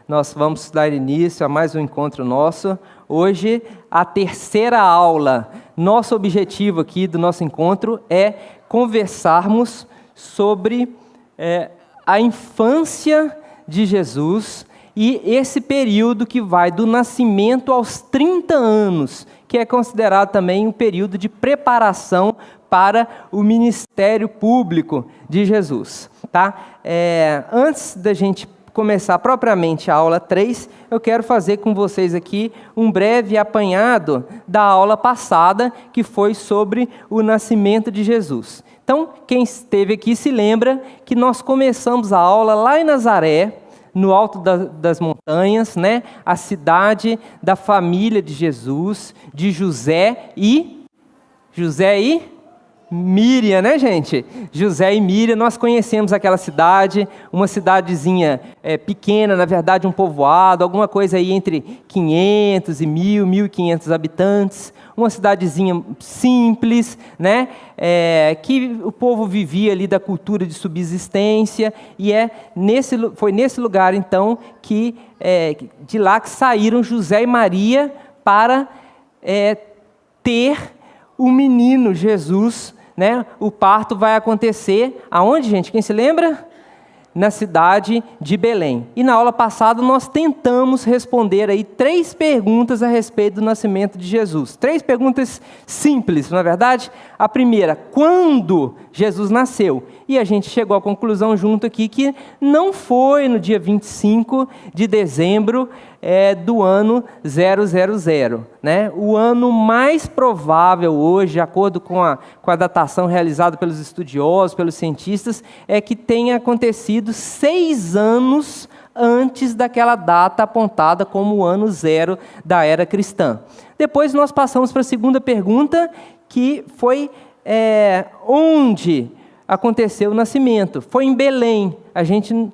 Nós vamos dar início a mais um encontro nosso. Hoje, a terceira aula. Nosso objetivo aqui do nosso encontro é conversarmos sobre a infância de Jesus e esse período que vai do nascimento aos 30 anos, que é considerado também um período de preparação para o ministério público de Jesus. Tá? Antes da gente começar propriamente a aula 3, eu quero fazer com vocês aqui um breve apanhado da aula passada, que foi sobre o nascimento de Jesus. Então, quem esteve aqui se lembra que nós começamos a aula lá em Nazaré, no alto das montanhas, né? A cidade da família de Jesus, de José e Miriam, né, gente? José e Miriam, nós conhecemos aquela cidade, uma cidadezinha pequena, na verdade um povoado, alguma coisa aí entre 500 e 1.500 habitantes, uma cidadezinha simples, né? Que o povo vivia ali da cultura de subsistência, e foi nesse lugar, então, que de lá que saíram José e Maria para ter o menino Jesus, né? O parto vai acontecer aonde, gente? Quem se lembra? Na cidade de Belém. E na aula passada nós tentamos responder aí 3 perguntas a respeito do nascimento de Jesus. 3 perguntas simples, não é verdade? A primeira, quando Jesus nasceu? E a gente chegou à conclusão junto aqui que não foi no dia 25 de dezembro do ano 000, né? O ano mais provável hoje, de acordo com a datação realizada pelos estudiosos, pelos cientistas, é que tenha acontecido 6 anos antes daquela data apontada como o ano 0 da era cristã. Depois nós passamos para a segunda pergunta, que foi onde aconteceu o nascimento. Foi em Belém. A gente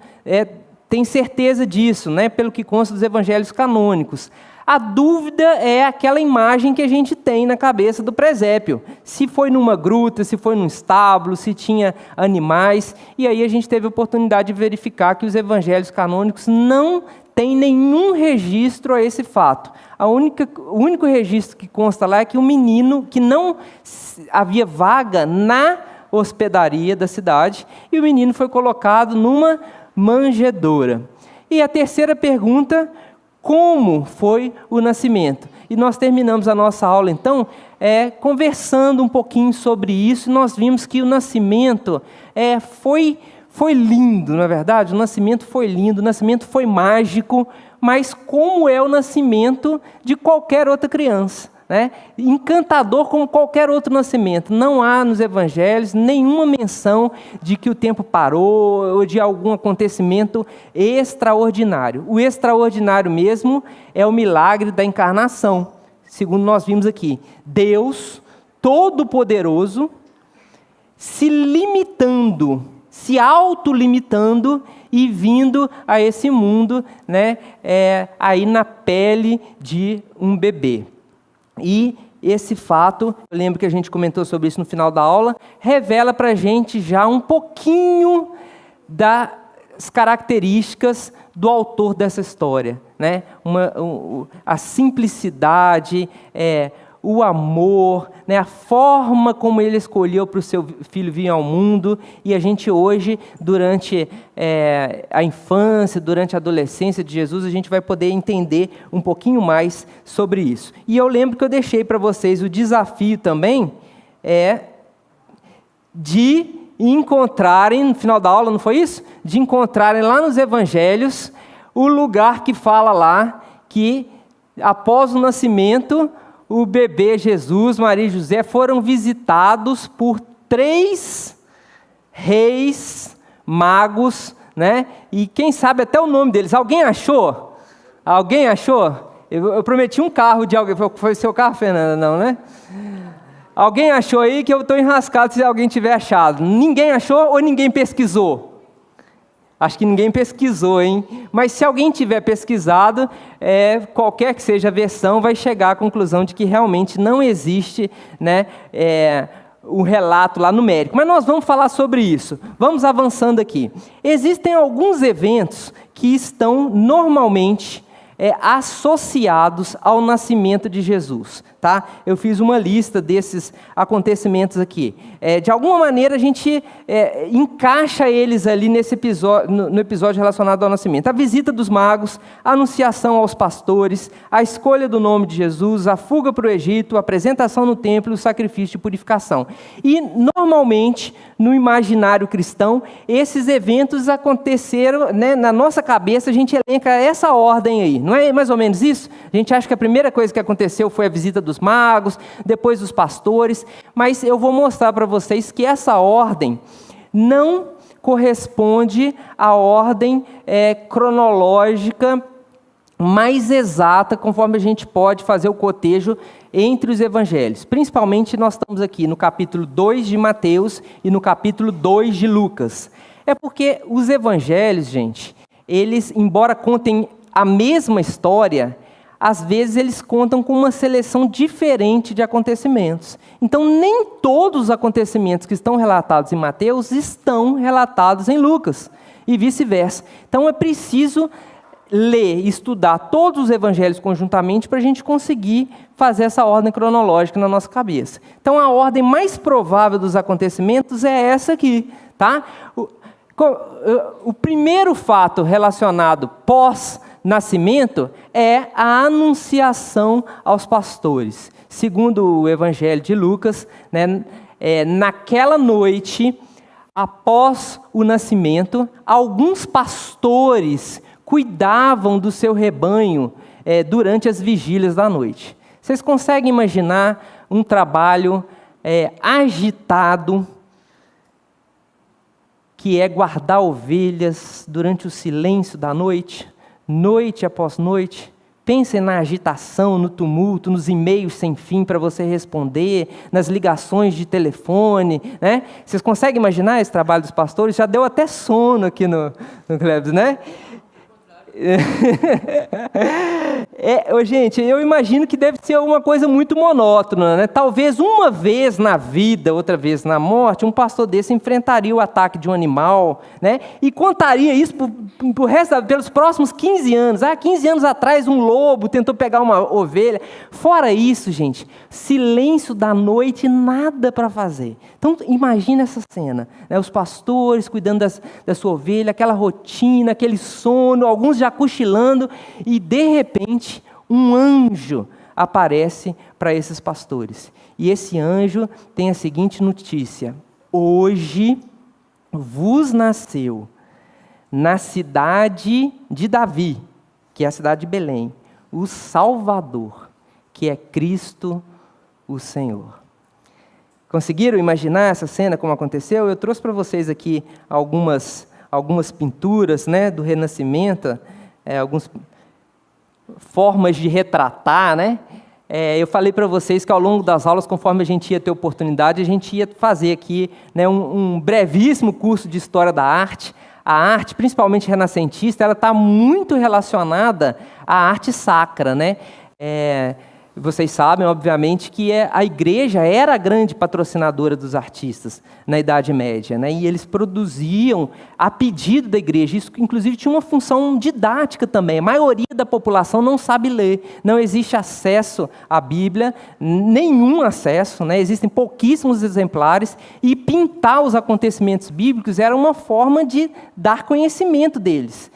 tem certeza disso, né? Pelo que consta dos evangelhos canônicos. A dúvida é aquela imagem que a gente tem na cabeça do presépio. Se foi numa gruta, se foi num estábulo, se tinha animais. E aí a gente teve a oportunidade de verificar que os evangelhos canônicos não têm nenhum registro a esse fato. O único registro que consta lá é que o menino, que não havia vaga na hospedaria da cidade, e o menino foi colocado numa manjedoura. E a terceira pergunta, como foi o nascimento? E nós terminamos a nossa aula, então, conversando um pouquinho sobre isso, e nós vimos que o nascimento foi lindo, não é verdade? O nascimento foi lindo, o nascimento foi mágico, mas como é o nascimento de qualquer outra criança, né? Encantador como qualquer outro nascimento. Não há nos evangelhos nenhuma menção de que o tempo parou ou de algum acontecimento extraordinário. O extraordinário mesmo é o milagre da encarnação, segundo nós vimos aqui. Deus Todo-Poderoso se limitando, se autolimitando e vindo a esse mundo, né, aí na pele de um bebê. E esse fato, eu lembro que a gente comentou sobre isso no final da aula, revela para a gente já um pouquinho das características do autor dessa história, né? A simplicidade, o amor, né? A forma como ele escolheu para o seu filho vir ao mundo, e a gente hoje, durante a infância, durante a adolescência de Jesus, a gente vai poder entender um pouquinho mais sobre isso. E eu lembro que eu deixei para vocês o desafio também de encontrarem, no final da aula, não foi isso? De encontrarem lá nos evangelhos o lugar que fala lá que após o nascimento, o bebê Jesus, Maria e José foram visitados por 3 reis magos, né? E quem sabe até o nome deles. Alguém achou? Alguém achou? Eu prometi um carro de alguém. Foi o seu carro, Fernanda? Não, né? Alguém achou aí? Que eu estou enrascado se alguém tiver achado. Ninguém achou ou ninguém pesquisou? Acho que ninguém pesquisou, hein? Mas se alguém tiver pesquisado, qualquer que seja a versão, vai chegar à conclusão de que realmente não existe, né, o relato lá numérico. Mas nós vamos falar sobre isso. Vamos avançando aqui. Existem alguns eventos que estão normalmente associados ao nascimento de Jesus, tá? Eu fiz uma lista desses acontecimentos aqui. De alguma maneira a gente encaixa eles ali nesse episódio, no episódio relacionado ao nascimento. A visita dos magos, a anunciação aos pastores, a escolha do nome de Jesus, a fuga para o Egito, a apresentação no templo e o sacrifício de purificação. E normalmente, no imaginário cristão, esses eventos aconteceram, né, na nossa cabeça a gente elenca essa ordem aí. Não é mais ou menos isso? A gente acha que a primeira coisa que aconteceu foi a visita dos magos, depois dos pastores, mas eu vou mostrar para vocês que essa ordem não corresponde à ordem cronológica mais exata, conforme a gente pode fazer o cotejo entre os evangelhos. Principalmente nós estamos aqui no capítulo 2 de Mateus e no capítulo 2 de Lucas. É porque os evangelhos, gente, eles, embora contem a mesma história, às vezes eles contam com uma seleção diferente de acontecimentos. Então, nem todos os acontecimentos que estão relatados em Mateus estão relatados em Lucas, e vice-versa. Então, é preciso ler e estudar todos os evangelhos conjuntamente para a gente conseguir fazer essa ordem cronológica na nossa cabeça. Então, a ordem mais provável dos acontecimentos é essa aqui, tá? O primeiro fato relacionado pós-nascimento é a anunciação aos pastores. Segundo o Evangelho de Lucas, né, naquela noite, após o nascimento, alguns pastores cuidavam do seu rebanho durante as vigílias da noite. Vocês conseguem imaginar um trabalho agitado, que é guardar ovelhas durante o silêncio da noite, noite após noite? Pensem na agitação, no tumulto, nos e-mails sem fim para você responder, nas ligações de telefone, né? Vocês conseguem imaginar esse trabalho dos pastores? Já deu até sono aqui no Clebs, né? Gente, eu imagino que deve ser uma coisa muito monótona, né? Talvez uma vez na vida, outra vez na morte, um pastor desse enfrentaria o ataque de um animal, né? E contaria isso pelos próximos 15 anos. 15 anos atrás um lobo tentou pegar uma ovelha. Fora isso, gente, silêncio da noite, nada para fazer. Então, imagina essa cena, né? Os pastores cuidando da sua ovelha, aquela rotina, aquele sono, alguns já cochilando, e de repente um anjo aparece para esses pastores. E esse anjo tem a seguinte notícia: hoje vos nasceu na cidade de Davi, que é a cidade de Belém, o Salvador, que é Cristo o Senhor. Conseguiram imaginar essa cena como aconteceu? Eu trouxe para vocês aqui algumas pinturas, né, do Renascimento, algumas formas de retratar, né? Eu falei para vocês que ao longo das aulas, conforme a gente ia ter oportunidade, a gente ia fazer aqui, né, um brevíssimo curso de História da Arte. A arte, principalmente renascentista, ela está muito relacionada à arte sacra, né? Vocês sabem, obviamente, que a igreja era a grande patrocinadora dos artistas na Idade Média, né? E eles produziam a pedido da igreja. Isso, inclusive, tinha uma função didática também. A maioria da população não sabe ler, não existe acesso à Bíblia, nenhum acesso, né? Existem pouquíssimos exemplares, e pintar os acontecimentos bíblicos era uma forma de dar conhecimento deles.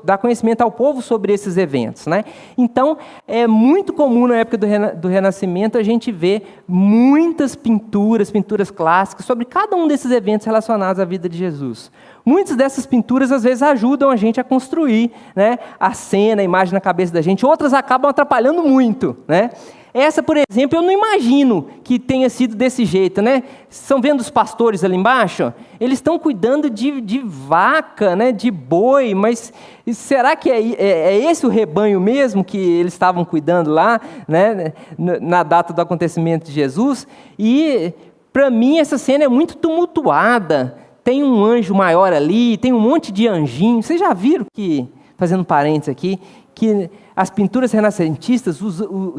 Dar conhecimento ao povo sobre esses eventos, né? Então, é muito comum na época do Renascimento a gente ver muitas pinturas clássicas sobre cada um desses eventos relacionados à vida de Jesus. Muitas dessas pinturas, às vezes, ajudam a gente a construir, né, a cena, a imagem na cabeça da gente. Outras acabam atrapalhando muito, né? Essa, por exemplo, eu não imagino que tenha sido desse jeito, né? Estão vendo os pastores ali embaixo? Eles estão cuidando de vaca, né? De boi, mas será que é esse o rebanho mesmo que eles estavam cuidando lá, né? Na data do acontecimento de Jesus? E, para mim, essa cena é muito tumultuada. Tem um anjo maior ali, tem um monte de anjinhos. Vocês já viram que, fazendo parênteses aqui, que as pinturas renascentistas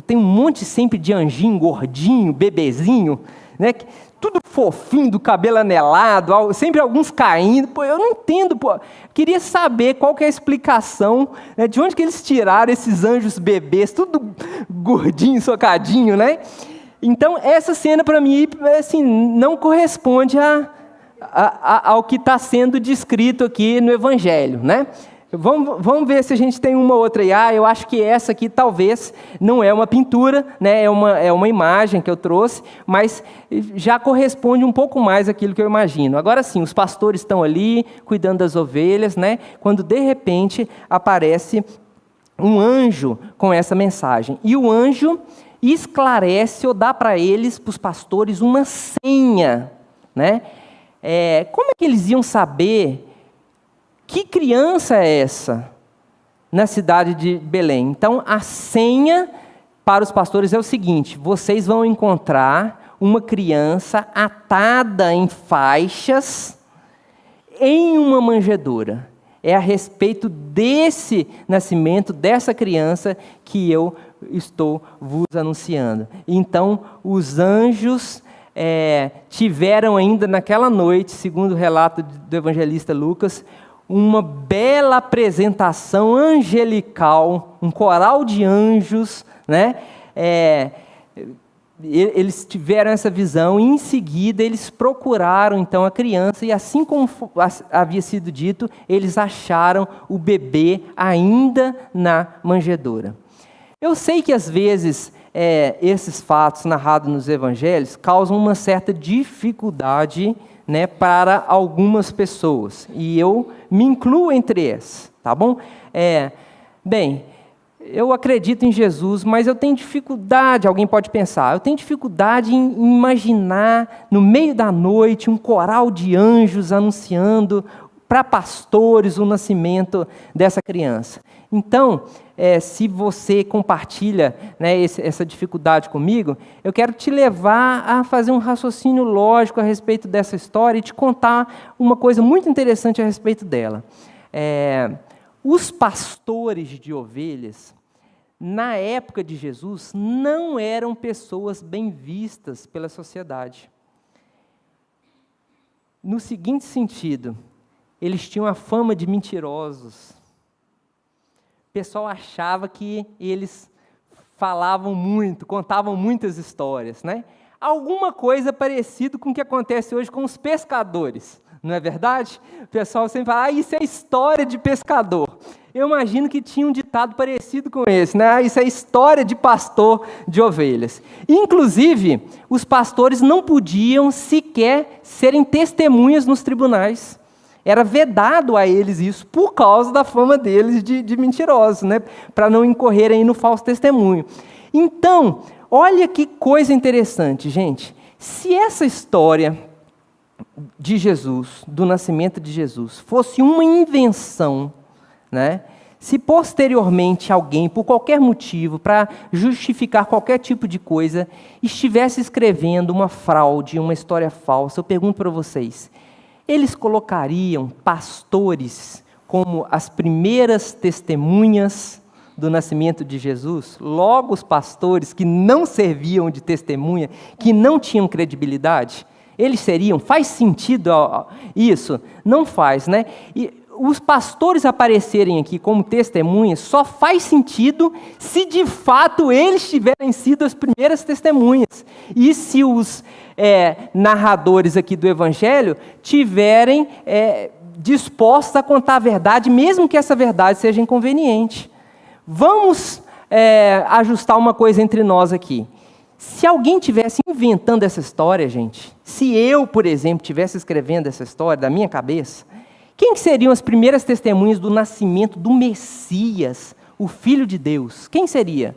tem um monte sempre de anjinho, gordinho, bebezinho, né? tudo fofinho, do cabelo anelado, sempre alguns caindo. Pô, eu não entendo, pô. Queria saber qual que é a explicação, né, de onde que eles tiraram esses anjos bebês, tudo gordinho, socadinho, né? Então, essa cena, para mim, assim, não corresponde ao que está sendo descrito aqui no Evangelho, né? Vamos ver se a gente tem uma outra aí. Eu acho que essa aqui talvez não é uma pintura, né? É uma imagem que eu trouxe, mas já corresponde um pouco mais àquilo que eu imagino. Agora sim, os pastores estão ali, cuidando das ovelhas, né? Quando de repente aparece um anjo com essa mensagem. E o anjo esclarece ou dá para eles, para os pastores, uma senha, né? Como é que eles iam saber que criança é essa na cidade de Belém? Então, a senha para os pastores é o seguinte: vocês vão encontrar uma criança atada em faixas em uma manjedoura. É a respeito desse nascimento, dessa criança, que eu estou vos anunciando. Então, os anjos tiveram ainda naquela noite, segundo o relato do evangelista Lucas, uma bela apresentação angelical, um coral de anjos, né? Eles tiveram essa visão e em seguida eles procuraram então a criança e assim como havia sido dito, eles acharam o bebê ainda na manjedoura. Eu sei que às vezes esses fatos narrados nos evangelhos causam uma certa dificuldade, né, para algumas pessoas, e eu me incluo entre essas, tá bom? Bem, eu acredito em Jesus, mas eu tenho dificuldade, alguém pode pensar, eu tenho dificuldade em imaginar no meio da noite um coral de anjos anunciando para pastores o nascimento dessa criança. Então, se você compartilha, né, essa dificuldade comigo, eu quero te levar a fazer um raciocínio lógico a respeito dessa história e te contar uma coisa muito interessante a respeito dela. Os pastores de ovelhas, na época de Jesus, não eram pessoas bem vistas pela sociedade. No seguinte sentido, eles tinham a fama de mentirosos. O pessoal achava que eles falavam muito, contavam muitas histórias, né? Alguma coisa parecida com o que acontece hoje com os pescadores, não é verdade? O pessoal sempre fala, isso é história de pescador. Eu imagino que tinha um ditado parecido com esse, né? Isso é história de pastor de ovelhas. Inclusive, os pastores não podiam sequer serem testemunhas nos tribunais. Era vedado a eles isso por causa da fama deles de mentirosos, né? Para não incorrerem no falso testemunho. Então, olha que coisa interessante, gente. Se essa história de Jesus, do nascimento de Jesus, fosse uma invenção, né? Se posteriormente alguém, por qualquer motivo, para justificar qualquer tipo de coisa, estivesse escrevendo uma fraude, uma história falsa, eu pergunto para vocês, eles colocariam pastores como as primeiras testemunhas do nascimento de Jesus? Logo, os pastores que não serviam de testemunha, que não tinham credibilidade, eles seriam? Faz sentido isso? Não faz, né? E os pastores aparecerem aqui como testemunhas só faz sentido se de fato eles tiverem sido as primeiras testemunhas. E se os narradores aqui do Evangelho tiverem dispostos a contar a verdade, mesmo que essa verdade seja inconveniente. Vamos ajustar uma coisa entre nós aqui. Se alguém estivesse inventando essa história, gente, se eu, por exemplo, estivesse escrevendo essa história da minha cabeça, quem que seriam as primeiras testemunhas do nascimento do Messias, o Filho de Deus? Quem seria?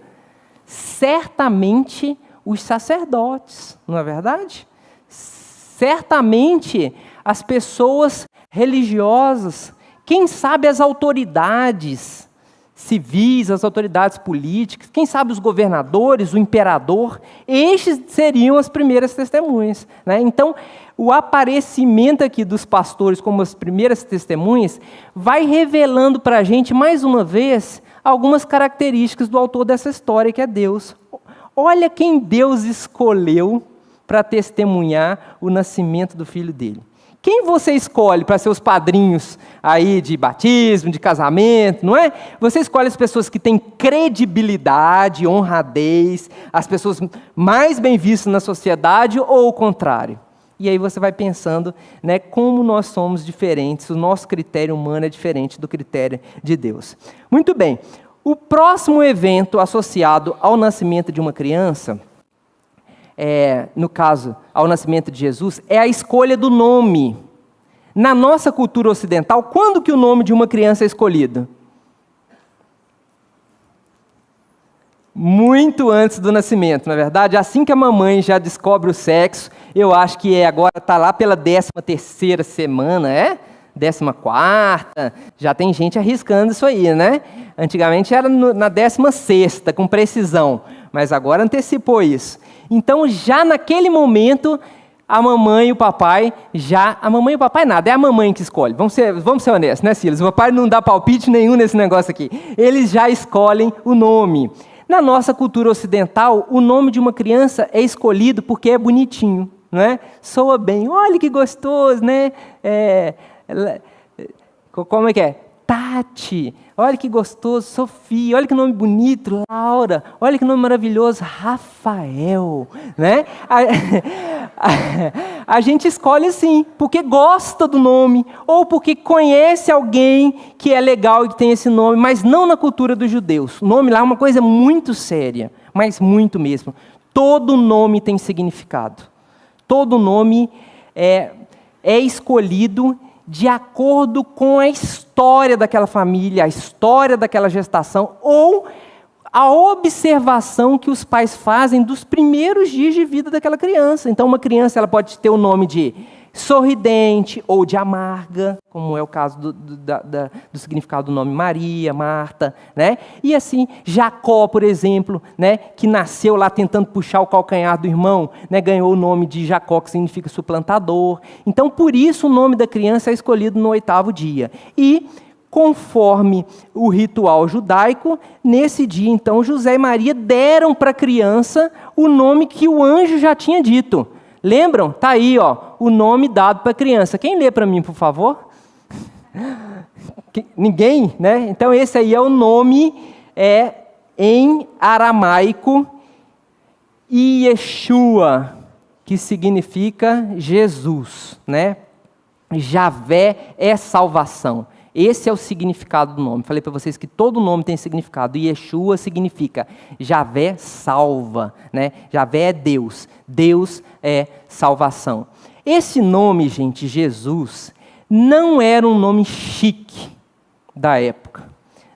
Certamente os sacerdotes, não é verdade? Certamente as pessoas religiosas, quem sabe as autoridades civis, as autoridades políticas, quem sabe os governadores, o imperador, estes seriam as primeiras testemunhas, né? Então, o aparecimento aqui dos pastores como as primeiras testemunhas vai revelando para a gente, mais uma vez, algumas características do autor dessa história, que é Deus. Olha quem Deus escolheu para testemunhar o nascimento do filho dele. Quem você escolhe para ser os padrinhos aí de batismo, de casamento, não é? Você escolhe as pessoas que têm credibilidade, honradez, as pessoas mais bem vistas na sociedade ou o contrário? E aí você vai pensando, né, como nós somos diferentes, o nosso critério humano é diferente do critério de Deus. Muito bem, o próximo evento associado ao nascimento de uma criança, no caso, ao nascimento de Jesus, é a escolha do nome. Na nossa cultura ocidental, quando que o nome de uma criança é escolhido? Muito antes do nascimento, na verdade. Assim que a mamãe já descobre o sexo, eu acho que agora está lá pela 13ª semana, 14ª, já tem gente arriscando isso aí, né? Antigamente era na 16ª, com precisão, mas agora antecipou isso. Então, já naquele momento, a mamãe e o papai a mamãe e o papai nada, é a mamãe que escolhe. Vamos ser honestos, né, Silas? O papai não dá palpite nenhum nesse negócio aqui. Eles já escolhem o nome. Na nossa cultura ocidental, o nome de uma criança é escolhido porque é bonitinho, não é? Soa bem, olha que gostoso, né? Como é que é? Tati, olha que gostoso. Sofia, olha que nome bonito. Laura, olha que nome maravilhoso. Rafael, né? A gente escolhe assim, porque gosta do nome, ou porque conhece alguém que é legal e que tem esse nome, mas não na cultura dos judeus. O nome lá é uma coisa muito séria, mas muito mesmo. Todo nome tem significado. Todo nome é escolhido de acordo com a história daquela família, a história daquela gestação, ou a observação que os pais fazem dos primeiros dias de vida daquela criança. Então, uma criança ela pode ter o nome de sorridente ou de amarga, como é o caso do significado do nome Maria, Marta, né? E assim, Jacó, por exemplo, né, que nasceu lá tentando puxar o calcanhar do irmão, né, ganhou o nome de Jacó, que significa suplantador. Então, por isso o nome da criança é escolhido no 8º dia. E, conforme o ritual judaico, nesse dia, então, José e Maria deram para a criança o nome que o anjo já tinha dito. Lembram? Está aí, ó, o nome dado para a criança. Quem lê para mim, por favor? Ninguém, né? Então, esse aí é o nome em aramaico, Yeshua, que significa Jesus, né? Javé é salvação. Esse é o significado do nome. Falei para vocês que todo nome tem significado. Yeshua significa Javé salva, né? Javé é Deus. Deus é salvação. Esse nome, gente, Jesus, não era um nome chique da época.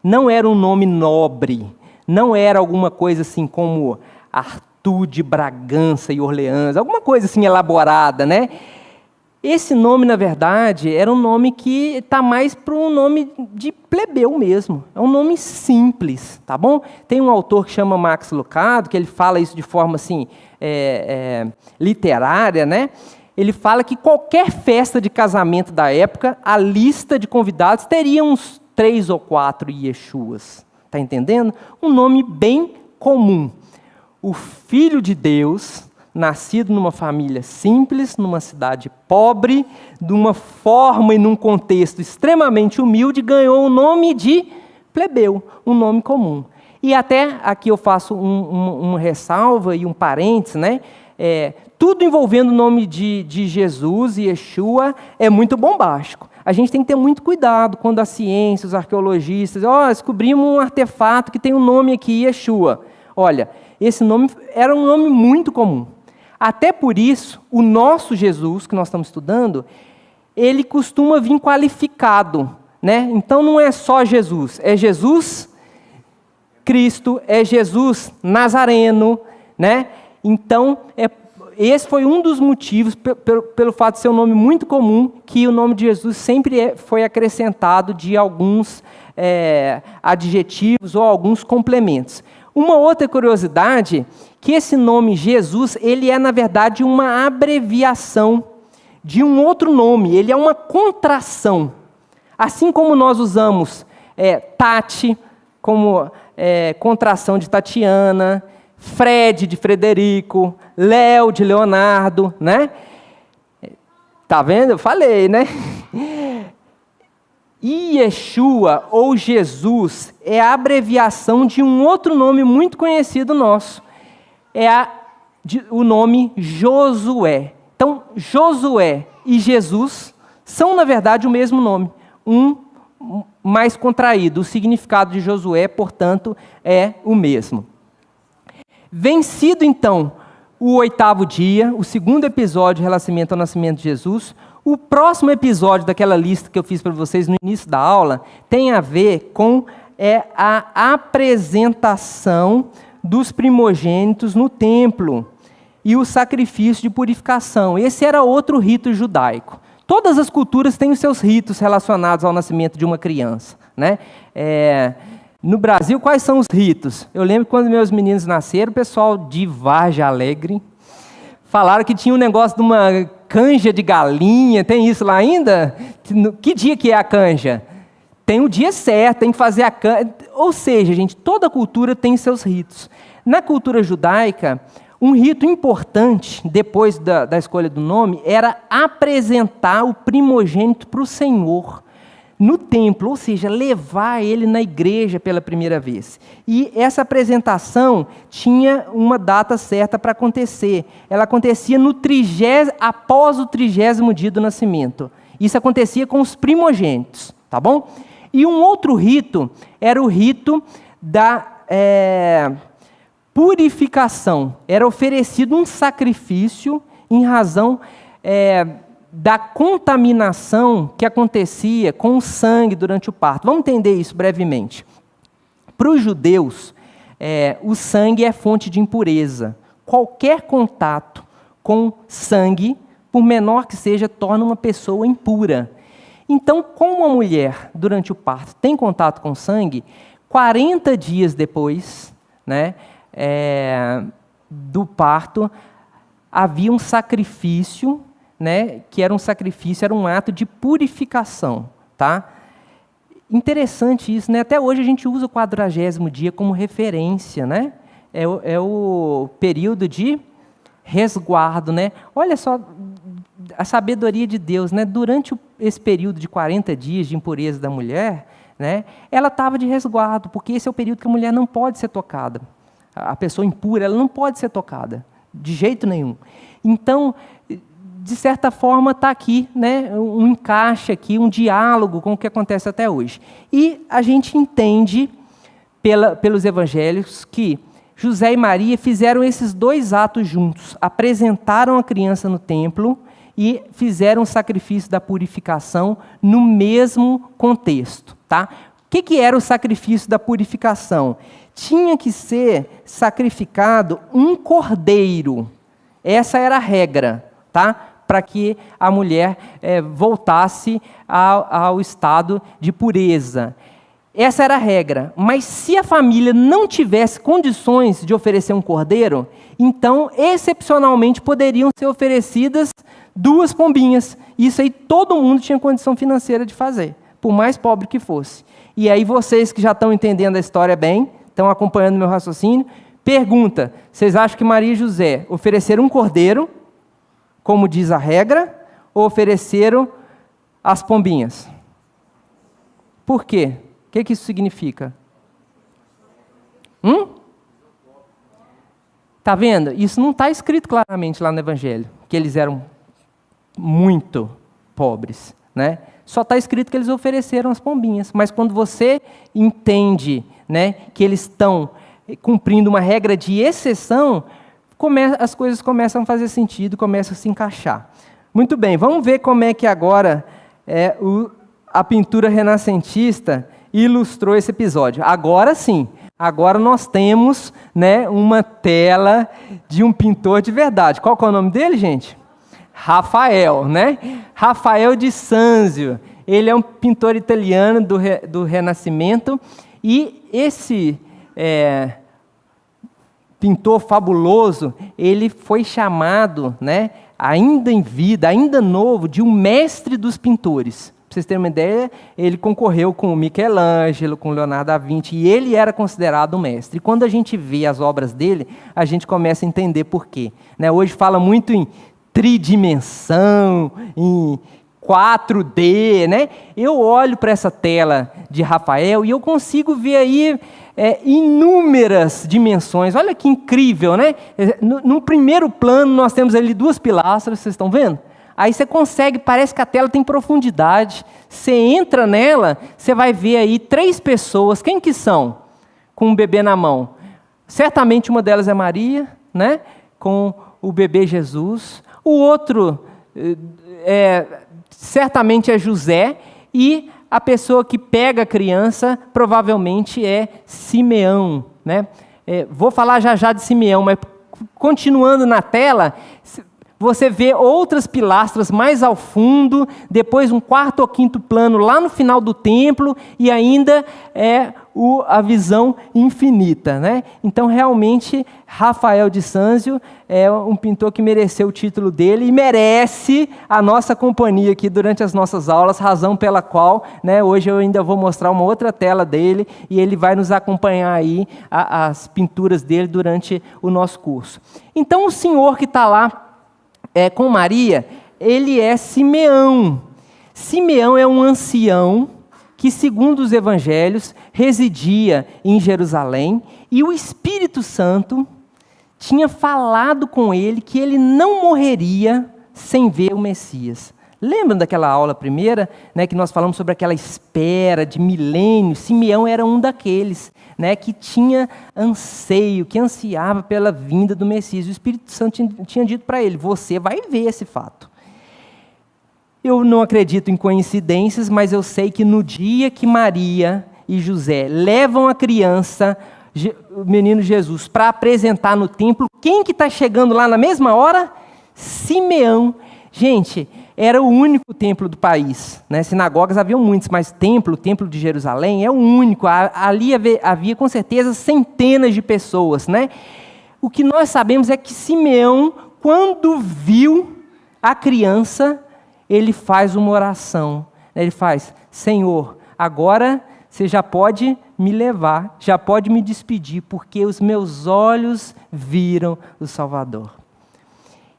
Não era um nome nobre. Não era alguma coisa assim como Arthur de Bragança e Orleans. Alguma coisa assim elaborada, né? Esse nome, na verdade, era um nome que está mais para um nome de plebeu mesmo. É um nome simples, tá bom? Tem um autor que chama Max Lucado, que ele fala isso de forma assim, literária, né? Ele fala que qualquer festa de casamento da época, a lista de convidados teria uns 3 ou 4 Yeshuas. Está entendendo? Um nome bem comum. O Filho de Deus, nascido numa família simples, numa cidade pobre, de uma forma e num contexto extremamente humilde, ganhou o nome de plebeu, um nome comum. E até aqui eu faço uma ressalva e um parênteses, né? Tudo envolvendo o nome de Jesus e Yeshua é muito bombástico. A gente tem que ter muito cuidado quando a ciência, os arqueologistas, descobrimos um artefato que tem um nome aqui, Yeshua. Olha, esse nome era um nome muito comum. Até por isso, o nosso Jesus, que nós estamos estudando, ele costuma vir qualificado, né? Então não é só Jesus, é Jesus Cristo, é Jesus Nazareno, né? Então, esse foi um dos motivos, pelo fato de ser um nome muito comum, que o nome de Jesus sempre foi acrescentado de alguns adjetivos ou alguns complementos. Uma outra curiosidade, que esse nome Jesus, ele é, na verdade, uma abreviação de um outro nome, ele é uma contração. Assim como nós usamos Tati, como contração de Tatiana, Fred de Frederico, Léo de Leonardo, né? Tá vendo? Eu falei, né? Yeshua, ou Jesus, é a abreviação de um outro nome muito conhecido nosso. O nome Josué. Então, Josué e Jesus são, na verdade, o mesmo nome. Um mais contraído. O significado de Josué, portanto, é o mesmo. Vencido, então, o 8º dia, o segundo episódio relacionamento ao nascimento de Jesus, o próximo episódio daquela lista que eu fiz para vocês no início da aula tem a ver com a apresentação dos primogênitos no templo e o sacrifício de purificação. Esse era outro rito judaico. Todas as culturas têm os seus ritos relacionados ao nascimento de uma criança, né? No Brasil, quais são os ritos? Eu lembro que quando meus meninos nasceram, o pessoal de Vargem Alegre falaram que tinha um negócio de uma canja de galinha. Tem isso lá ainda? Que dia que é a canja? Tem o dia certo, tem que fazer a canja. Ou seja, gente, toda cultura tem seus ritos. Na cultura judaica, um rito importante, depois da escolha do nome, era apresentar o primogênito para o Senhor no templo, ou seja, levar ele na igreja pela primeira vez. E essa apresentação tinha uma data certa para acontecer. Ela acontecia após o 30º dia do nascimento. Isso acontecia com os primogênitos, tá bom? E um outro rito era o rito da purificação. Era oferecido um sacrifício em razão da contaminação que acontecia com o sangue durante o parto. Vamos entender isso brevemente. Para os judeus, o sangue é fonte de impureza. Qualquer contato com sangue, por menor que seja, torna uma pessoa impura. Então, como a mulher, durante o parto, tem contato com sangue, 40 dias depois, né, do parto, havia um sacrifício, né, que era um ato de purificação, tá? Interessante isso, né? Até hoje a gente usa o 40º dia como referência, né? É o período de resguardo, né? Olha só a sabedoria de Deus, né? Durante esse período de 40 dias de impureza da mulher, né, ela estava de resguardo, porque esse é o período que a mulher não pode ser tocada. A pessoa impura, ela não pode ser tocada, de jeito nenhum. Então, de certa forma, está aqui, né, um encaixe aqui, um diálogo com o que acontece até hoje. E a gente entende, pelos evangelhos, que José e Maria fizeram esses dois atos juntos. Apresentaram a criança no templo e fizeram o sacrifício da purificação no mesmo contexto. Tá? O que era o sacrifício da purificação? Tinha que ser sacrificado um cordeiro. Essa era a regra, tá? Para que a mulher voltasse ao estado de pureza. Essa era a regra. Mas se a família não tivesse condições de oferecer um cordeiro, então, excepcionalmente, poderiam ser oferecidas 2 pombinhas. Isso aí todo mundo tinha condição financeira de fazer, por mais pobre que fosse. E aí vocês que já estão entendendo a história bem, estão acompanhando meu raciocínio, pergunta, vocês acham que Maria e José ofereceram um cordeiro, como diz a regra, ou ofereceram as pombinhas? Por quê? O que isso significa? Tá vendo? Isso não está escrito claramente lá no Evangelho, que eles eram muito pobres, né? Só está escrito que eles ofereceram as pombinhas. Mas quando você entende, né, que eles estão cumprindo uma regra de exceção, as coisas começam a fazer sentido, começam a se encaixar. Muito bem, vamos ver como é que agora a pintura renascentista ilustrou esse episódio. Agora sim, agora nós temos, né, uma tela de um pintor de verdade. Qual que é o nome dele, gente? Rafael, né? Rafael de Sanzio. Ele é um pintor italiano do Renascimento e esse pintor fabuloso, ele foi chamado, né, ainda em vida, ainda novo, de um mestre dos pintores. Pra vocês terem uma ideia, ele concorreu com o Michelangelo, com o Leonardo da Vinci, e ele era considerado um mestre. E quando a gente vê as obras dele, a gente começa a entender por quê. Né? Hoje fala muito em tridimensão, em 4D, né? Eu olho para essa tela de Rafael e eu consigo ver aí inúmeras dimensões. Olha que incrível, né? No primeiro plano nós temos ali 2 pilastras, vocês estão vendo? Aí você consegue, parece que a tela tem profundidade. Você entra nela, você vai ver aí 3 pessoas. Quem que são? Com um bebê na mão. Certamente uma delas é Maria, né? Com o bebê Jesus. O outro certamente é José. E a pessoa que pega a criança provavelmente é Simeão, né? Vou falar já de Simeão, mas continuando na tela, você vê outras pilastras mais ao fundo, depois um 4º ou 5º plano lá no final do templo, e ainda a visão infinita, né? Então, realmente, Rafael de Sanzio é um pintor que mereceu o título dele e merece a nossa companhia aqui durante as nossas aulas, razão pela qual, né, hoje eu ainda vou mostrar uma outra tela dele e ele vai nos acompanhar aí, as pinturas dele durante o nosso curso. Então, o senhor que está lá com Maria, ele é Simeão. Simeão é um ancião que, segundo os evangelhos, residia em Jerusalém, e o Espírito Santo tinha falado com ele que ele não morreria sem ver o Messias. Lembram daquela aula primeira, né, que nós falamos sobre aquela espera de milênios? Simeão era um daqueles, né, que tinha anseio, que ansiava pela vinda do Messias. O Espírito Santo tinha dito para ele: você vai ver esse fato. Eu não acredito em coincidências, mas eu sei que no dia que Maria e José levam a criança, o menino Jesus, para apresentar no templo, quem que está chegando lá na mesma hora? Simeão. Gente, era o único templo do país, né? Sinagogas haviam muitos, mas o templo de Jerusalém é o único. Ali havia com certeza centenas de pessoas, né? O que nós sabemos é que Simeão, quando viu a criança, ele faz uma oração. Ele faz: Senhor, agora você já pode me levar, já pode me despedir, porque os meus olhos viram o Salvador.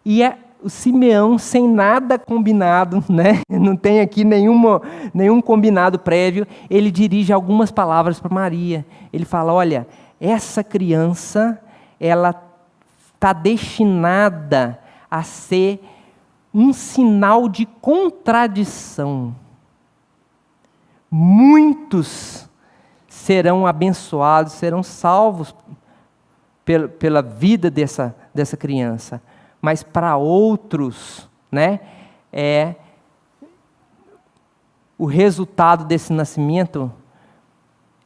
E o Simeão, sem nada combinado, né? Não tem aqui nenhum combinado prévio, ele dirige algumas palavras para Maria. Ele fala: olha, essa criança, ela está destinada a ser um sinal de contradição. Muitos serão abençoados, serão salvos pela vida dessa criança. Mas para outros, né, o resultado desse nascimento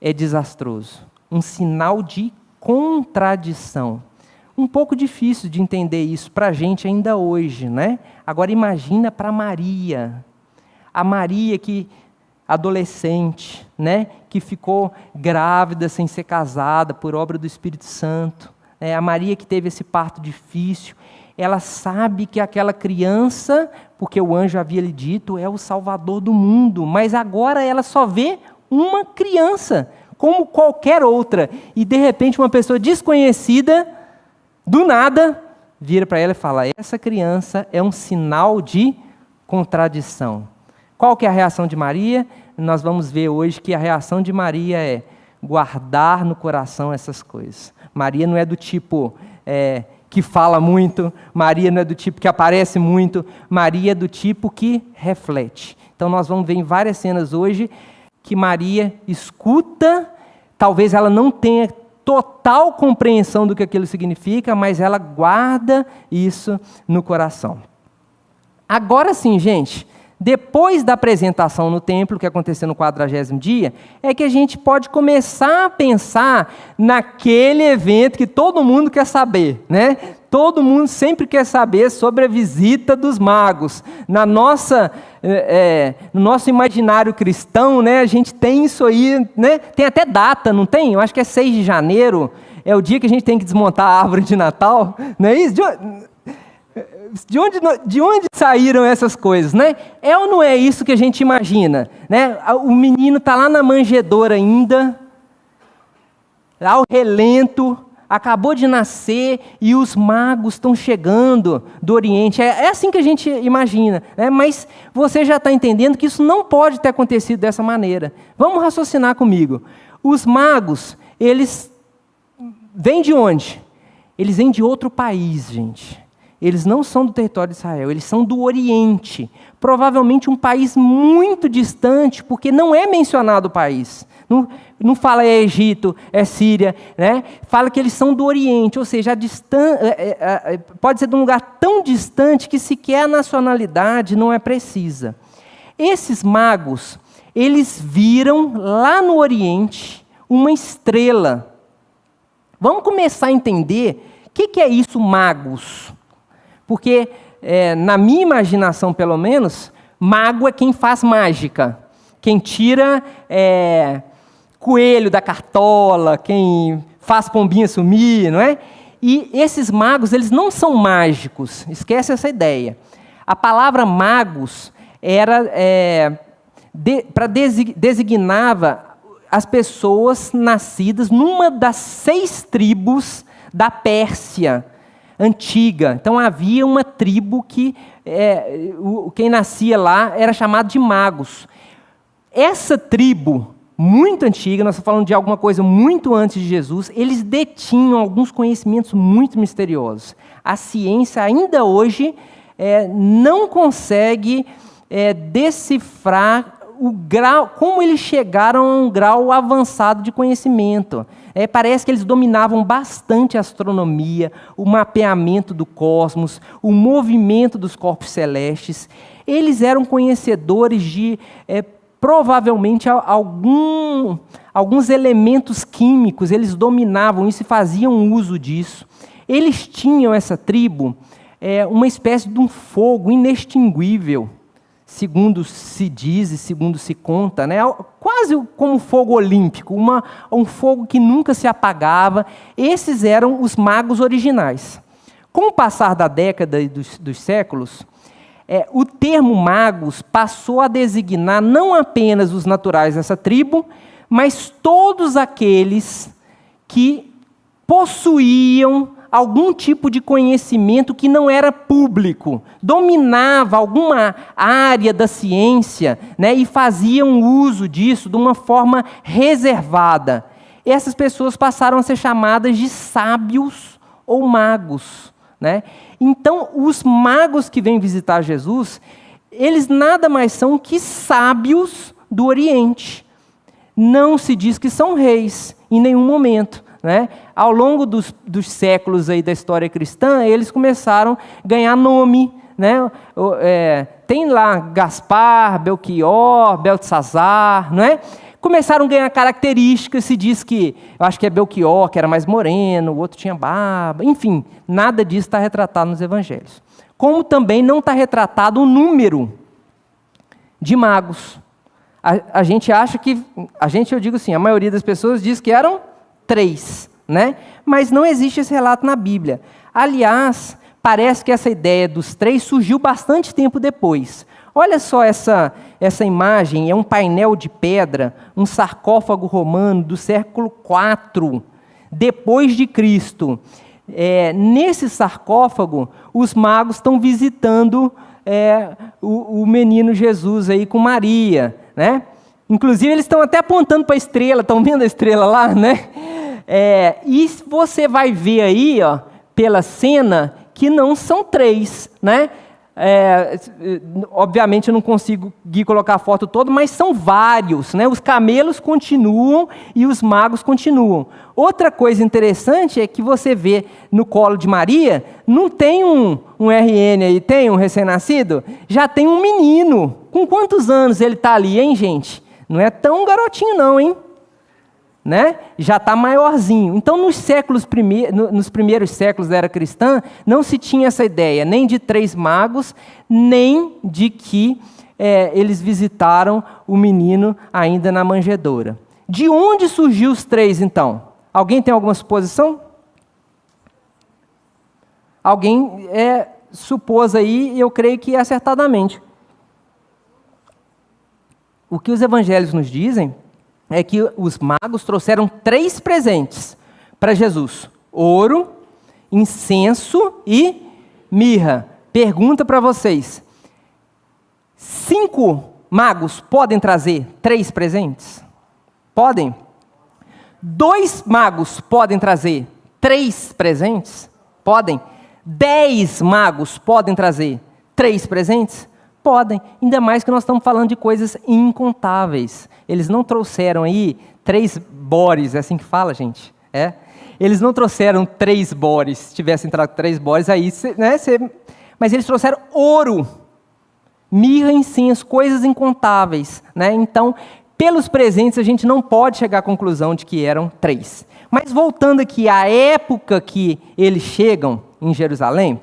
é desastroso. Um sinal de contradição. Um pouco difícil de entender isso para a gente ainda hoje, né? Agora imagina para Maria. A Maria que, adolescente, né, que ficou grávida sem ser casada por obra do Espírito Santo. A Maria que teve esse parto difícil. Ela sabe que aquela criança, porque o anjo havia lhe dito, é o Salvador do mundo. Mas agora ela só vê uma criança, como qualquer outra. E de repente uma pessoa desconhecida, do nada, vira para ela e fala: essa criança é um sinal de contradição. Qual que é a reação de Maria? Nós vamos ver hoje que a reação de Maria é guardar no coração essas coisas. Maria não é do tipo que fala muito, Maria não é do tipo que aparece muito, Maria é do tipo que reflete. Então nós vamos ver em várias cenas hoje que Maria escuta, talvez ela não tenha total compreensão do que aquilo significa, mas ela guarda isso no coração. Agora sim, gente, depois da apresentação no templo, que aconteceu no 40º dia, é que a gente pode começar a pensar naquele evento que todo mundo quer saber, né? Todo mundo sempre quer saber sobre a visita dos magos. No nosso imaginário cristão, né, a gente tem isso aí, né? Tem até data, não tem? Eu acho que é 6 de janeiro, é o dia que a gente tem que desmontar a árvore de Natal, não é isso? De onde saíram essas coisas, né? É ou não é isso que a gente imagina, né? O menino está lá na manjedoura ainda, ao relento, acabou de nascer e os magos estão chegando do Oriente. É assim que a gente imagina, né? Mas você já está entendendo que isso não pode ter acontecido dessa maneira. Vamos raciocinar comigo. Os magos, eles vêm de onde? Eles vêm de outro país, gente. Eles não são do território de Israel, eles são do Oriente. Provavelmente um país muito distante, porque não é mencionado o país. Não fala é Egito, é Síria, né? Fala que eles são do Oriente, ou seja, pode ser de um lugar tão distante que sequer a nacionalidade não é precisa. Esses magos, eles viram lá no Oriente uma estrela. Vamos começar a entender o que é isso, magos? Porque, na minha imaginação, pelo menos, mago é quem faz mágica. Quem tira coelho da cartola, quem faz pombinha sumir, não é? E esses magos, eles não são mágicos. Esquece essa ideia. A palavra magos era designava as pessoas nascidas numa das 6 tribos da Pérsia antiga. Então havia uma tribo que quem nascia lá era chamado de magos. Essa tribo muito antiga, nós estamos falando de alguma coisa muito antes de Jesus, eles detinham alguns conhecimentos muito misteriosos. A ciência ainda hoje não consegue decifrar o grau, como eles chegaram a um grau avançado de conhecimento. Parece que eles dominavam bastante a astronomia, o mapeamento do cosmos, o movimento dos corpos celestes. Eles eram conhecedores de, provavelmente, alguns elementos químicos, eles dominavam isso e faziam uso disso. Eles tinham, essa tribo, uma espécie de um fogo inextinguível, segundo se diz e segundo se conta, né? Quase como fogo olímpico, um fogo que nunca se apagava. Esses eram os magos originais. Com o passar da década e dos séculos, o termo magos passou a designar não apenas os naturais dessa tribo, mas todos aqueles que possuíam algum tipo de conhecimento que não era público, dominava alguma área da ciência, né, e faziam uso disso de uma forma reservada. Essas pessoas passaram a ser chamadas de sábios ou magos, né? Então, os magos que vêm visitar Jesus, eles nada mais são que sábios do Oriente. Não se diz que são reis em nenhum momento, né? Ao longo dos séculos aí da história cristã, eles começaram a ganhar nome, né? Tem lá Gaspar, Belchior, Beltesazar, não é? Começaram a ganhar características. Se diz que, eu acho que é Belchior, que era mais moreno, o outro tinha barba, enfim, nada disso está retratado nos evangelhos. Como também não está retratado o número de magos. A gente acha que, eu digo assim, a maioria das pessoas diz que eram 3, né? Mas não existe esse relato na Bíblia. Aliás, parece que essa ideia dos 3 surgiu bastante tempo depois. Olha só essa imagem, é um painel de pedra, um sarcófago romano do século IV, depois de Cristo. Nesse sarcófago, os magos estão visitando o menino Jesus aí com Maria, né? Inclusive, eles estão até apontando para a estrela, estão vendo a estrela lá, né? E você vai ver aí, ó, pela cena, que não são 3, né? Obviamente eu não consigo colocar a foto toda, mas são vários, né? Os camelos continuam e os magos continuam. Outra coisa interessante é que você vê no colo de Maria, não tem um RN aí, tem um recém-nascido? Já tem um menino. Com quantos anos ele está ali, hein, gente? Não é tão garotinho não, hein? Né? Já está maiorzinho. Então, nos primeiros séculos da era cristã, não se tinha essa ideia, nem de 3 magos, nem de que eles visitaram o menino ainda na manjedoura. De onde surgiu os 3, então? Alguém tem alguma suposição? Alguém supôs aí, eu creio que acertadamente. O que os evangelhos nos dizem é que os magos trouxeram 3 presentes para Jesus: ouro, incenso e mirra. Pergunta para vocês: 5 magos podem trazer 3 presentes? Podem? 2 magos podem trazer 3 presentes? Podem? 10 magos podem trazer 3 presentes? Podem. Ainda mais que nós estamos falando de coisas incontáveis. Eles não trouxeram aí 3 bores, é assim que fala, gente? É? Eles não trouxeram 3 bores. Se tivessem trazido 3 bores, aí, né, mas eles trouxeram ouro, mirra, incenso, coisas incontáveis, né? Então, pelos presentes, a gente não pode chegar à conclusão de que eram 3. Mas voltando aqui à época que eles chegam em Jerusalém,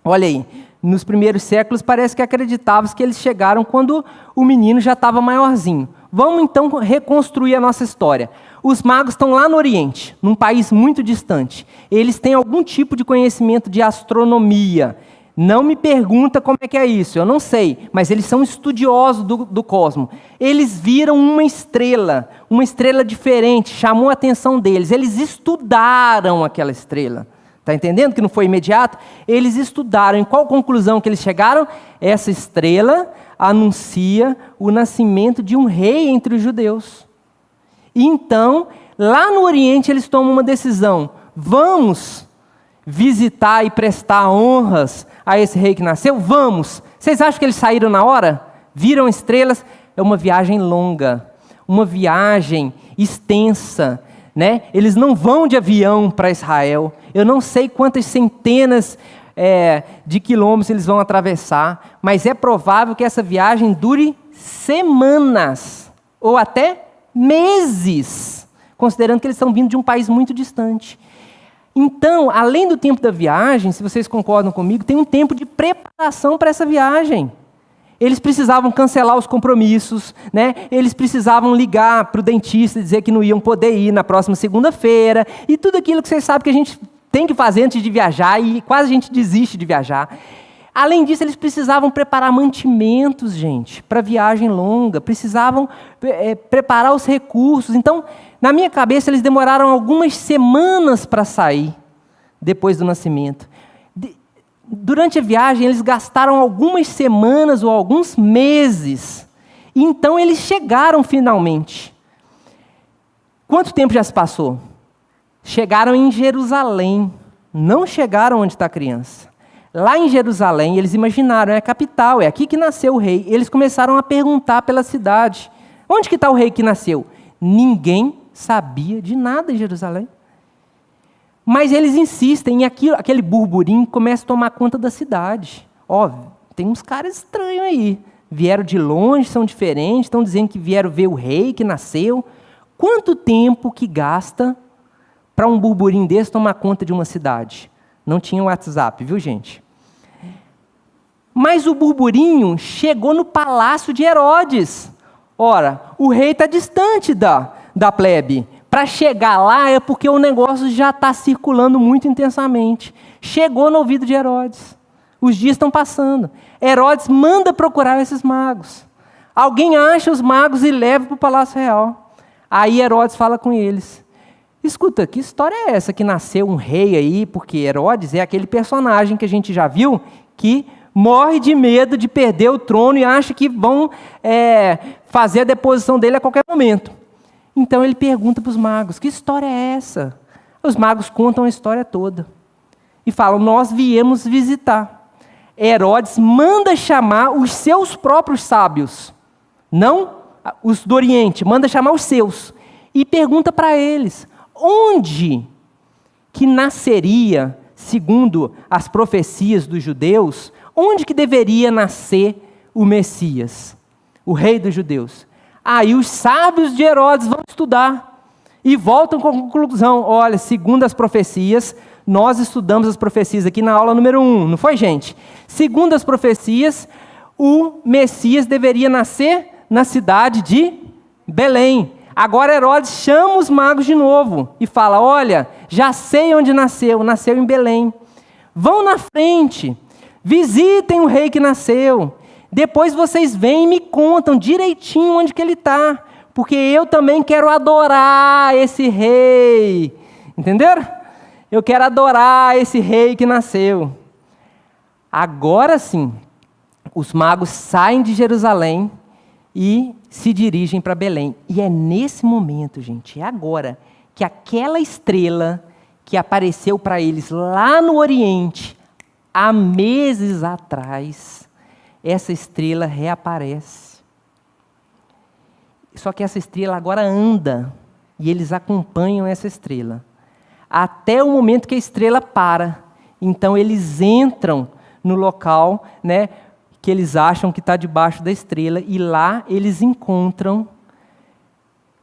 olha aí, nos primeiros séculos parece que acreditava-se que eles chegaram quando o menino já estava maiorzinho. Vamos então reconstruir a nossa história. Os magos estão lá no Oriente, num país muito distante. Eles têm algum tipo de conhecimento de astronomia. Não me pergunta como é que é isso, eu não sei, mas eles são estudiosos do cosmos. Eles viram uma estrela diferente, chamou a atenção deles. Eles estudaram aquela estrela. Está entendendo que não foi imediato? Eles estudaram. Em qual conclusão que eles chegaram? Essa estrela anuncia o nascimento de um rei entre os judeus. E então, lá no Oriente, eles tomam uma decisão. Vamos visitar e prestar honras a esse rei que nasceu? Vamos! Vocês acham que eles saíram na hora? Viram estrelas? É uma viagem longa, uma viagem extensa, né? Eles não vão de avião para Israel. Eu não sei quantas centenas de quilômetros eles vão atravessar, mas é provável que essa viagem dure semanas ou até meses, considerando que eles estão vindo de um país muito distante. Então, além do tempo da viagem, se vocês concordam comigo, tem um tempo de preparação para essa viagem. Eles precisavam cancelar os compromissos, né? Eles precisavam ligar para o dentista e dizer que não iam poder ir na próxima segunda-feira, e tudo aquilo que vocês sabem que a gente tem que fazer antes de viajar, e quase a gente desiste de viajar. Além disso, eles precisavam preparar mantimentos, gente, para viagem longa, precisavam preparar os recursos. Então, na minha cabeça, eles demoraram algumas semanas para sair, depois do nascimento. Durante a viagem, eles gastaram algumas semanas ou alguns meses. E então, eles chegaram finalmente. Quanto tempo já se passou? Chegaram em Jerusalém. Não chegaram onde está a criança. Lá em Jerusalém, eles imaginaram, é a capital, é aqui que nasceu o rei. Eles começaram a perguntar pela cidade. Onde que está o rei que nasceu? Ninguém sabia de nada em Jerusalém. Mas eles insistem, e aquele burburinho começa a tomar conta da cidade. Ó, tem uns caras estranhos aí. Vieram de longe, são diferentes, estão dizendo que vieram ver o rei que nasceu. Quanto tempo que gasta para um burburinho desse tomar conta de uma cidade? Não tinha WhatsApp, viu, gente? Mas o burburinho chegou no palácio de Herodes. Ora, o rei está distante da plebe. Para chegar lá é porque o negócio já está circulando muito intensamente. Chegou no ouvido de Herodes. Os dias estão passando. Herodes manda procurar esses magos. Alguém acha os magos e leva para o palácio real. Aí Herodes fala com eles. Escuta, que história é essa que nasceu um rei aí? Porque Herodes é aquele personagem que a gente já viu que morre de medo de perder o trono e acha que vão fazer a deposição dele a qualquer momento. Então ele pergunta para os magos, que história é essa? Os magos contam a história toda. E falam, nós viemos visitar. Herodes manda chamar os seus próprios sábios. Não os do Oriente, manda chamar os seus. E pergunta para eles, onde que nasceria, segundo as profecias dos judeus, onde que deveria nascer o Messias, o rei dos judeus? Aí os sábios de Herodes vão estudar e voltam com a conclusão, olha, segundo as profecias, nós estudamos as profecias aqui na aula número 1, não foi, gente? Segundo as profecias, o Messias deveria nascer na cidade de Belém. Agora Herodes chama os magos de novo e fala, olha, já sei onde nasceu, nasceu em Belém. Vão na frente, visitem o rei que nasceu. Depois vocês vêm e me contam direitinho onde que ele está, porque eu também quero adorar esse rei. Entenderam? Eu quero adorar esse rei que nasceu. Agora sim, os magos saem de Jerusalém e se dirigem para Belém. E é nesse momento, gente, é agora, que aquela estrela que apareceu para eles lá no Oriente, há meses atrás, essa estrela reaparece. Só que essa estrela agora anda, e eles acompanham essa estrela, até o momento que a estrela para. Então eles entram no local, né, que eles acham que está debaixo da estrela, e lá eles encontram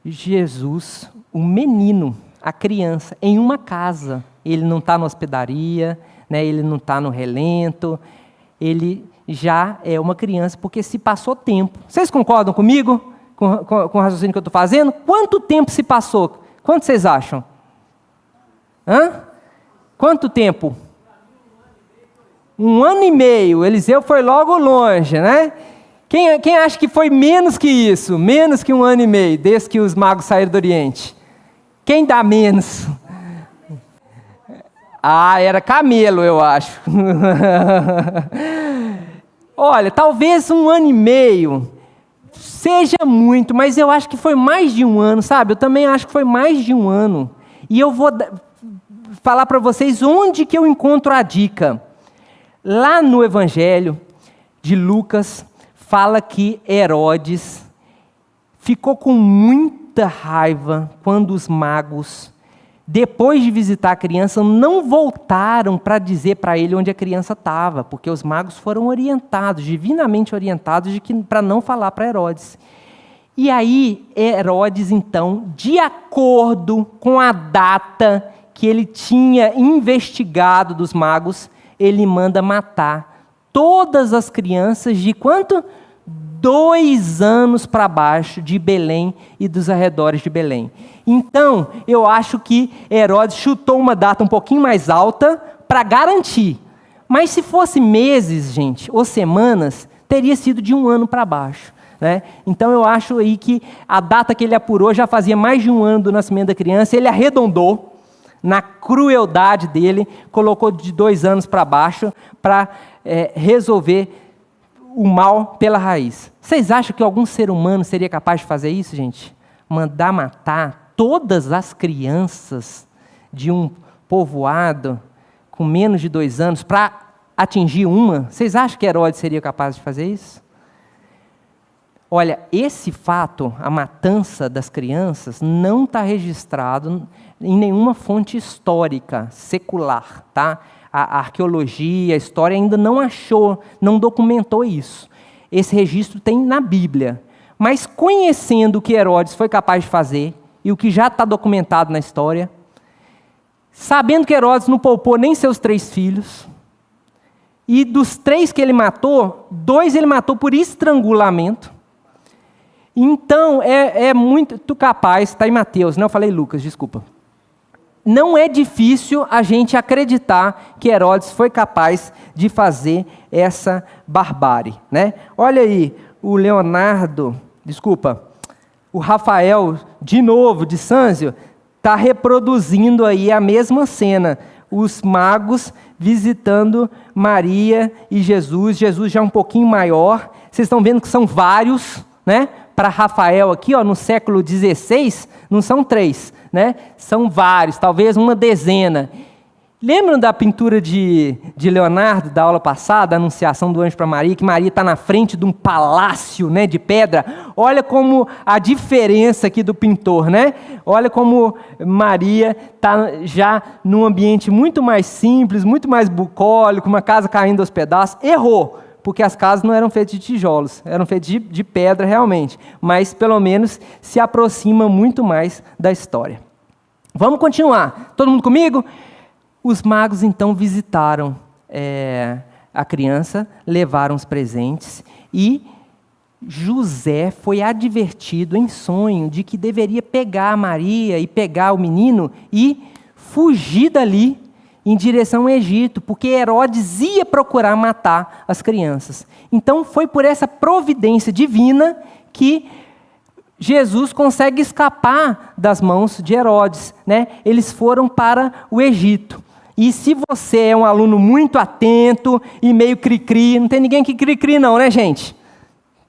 Jesus, o menino, a criança, em uma casa. Ele não está na hospedaria, né, ele não está no relento, ele já é uma criança, porque se passou tempo. Vocês concordam comigo, com o raciocínio que eu estou fazendo? Quanto tempo se passou? Quanto vocês acham? Quanto tempo? 1 ano e meio. Eliseu foi logo longe, né? Quem acha que foi menos que isso? Menos que 1 ano e meio, desde que os magos saíram do Oriente? Quem dá menos? Era camelo, eu acho. Olha, talvez 1 ano e meio seja muito, mas eu acho que foi mais de 1 ano, sabe? Eu também acho que foi mais de 1 ano. E eu vou falar para vocês onde que eu encontro a dica. Lá no Evangelho de Lucas, fala que Herodes ficou com muita raiva quando os magos, depois de visitar a criança, não voltaram para dizer para ele onde a criança estava, porque os magos foram orientados, divinamente orientados, para não falar para Herodes. E aí, Herodes, então, de acordo com a data que ele tinha investigado dos magos, ele manda matar todas as crianças de quanto? 2 anos para baixo de Belém e dos arredores de Belém. Então, eu acho que Herodes chutou uma data um pouquinho mais alta para garantir. Mas se fosse meses, gente, ou semanas, teria sido de 1 ano para baixo, né? Então, eu acho aí que a data que ele apurou já fazia mais de 1 ano do nascimento da criança, ele arredondou na crueldade dele, colocou de 2 anos para baixo para resolver o mal pela raiz. Vocês acham que algum ser humano seria capaz de fazer isso, gente? Mandar matar todas as crianças de um povoado com menos de 2 anos para atingir uma? Vocês acham que Herodes seria capaz de fazer isso? Olha, esse fato, a matança das crianças, não está registrado em nenhuma fonte histórica, secular, tá? A arqueologia, a história ainda não achou, não documentou isso. Esse registro tem na Bíblia. Mas conhecendo o que Herodes foi capaz de fazer, e o que já está documentado na história, sabendo que Herodes não poupou nem seus 3 filhos, e dos 3 que ele matou, 2 ele matou por estrangulamento. Então, é muito capaz, está em Mateus, não, eu falei Lucas, desculpa. Não é difícil a gente acreditar que Herodes foi capaz de fazer essa barbárie, né? Olha aí, o Rafael, de novo, de Sânzio, está reproduzindo aí a mesma cena. Os magos visitando Maria e Jesus já um pouquinho maior. Vocês estão vendo que são vários, né? Para Rafael aqui, ó, no século XVI, não são 3, né? São vários, talvez uma dezena. Lembram da pintura de Leonardo, da aula passada, a Anunciação do Anjo para Maria, que Maria está na frente de um palácio, né, de pedra? Olha como a diferença aqui do pintor, né? Olha como Maria está já num ambiente muito mais simples, muito mais bucólico, uma casa caindo aos pedaços. Errou, porque as casas não eram feitas de tijolos, eram feitas de pedra realmente, mas pelo menos se aproxima muito mais da história. Vamos continuar. Todo mundo comigo? Os magos então visitaram a criança, levaram os presentes e José foi advertido em sonho de que deveria pegar Maria e pegar o menino e fugir dali em direção ao Egito, porque Herodes ia procurar matar as crianças. Então foi por essa providência divina que Jesus consegue escapar das mãos de Herodes, né? Eles foram para o Egito. E se você é um aluno muito atento e meio cri-cri, não tem ninguém que cri-cri não, né, gente?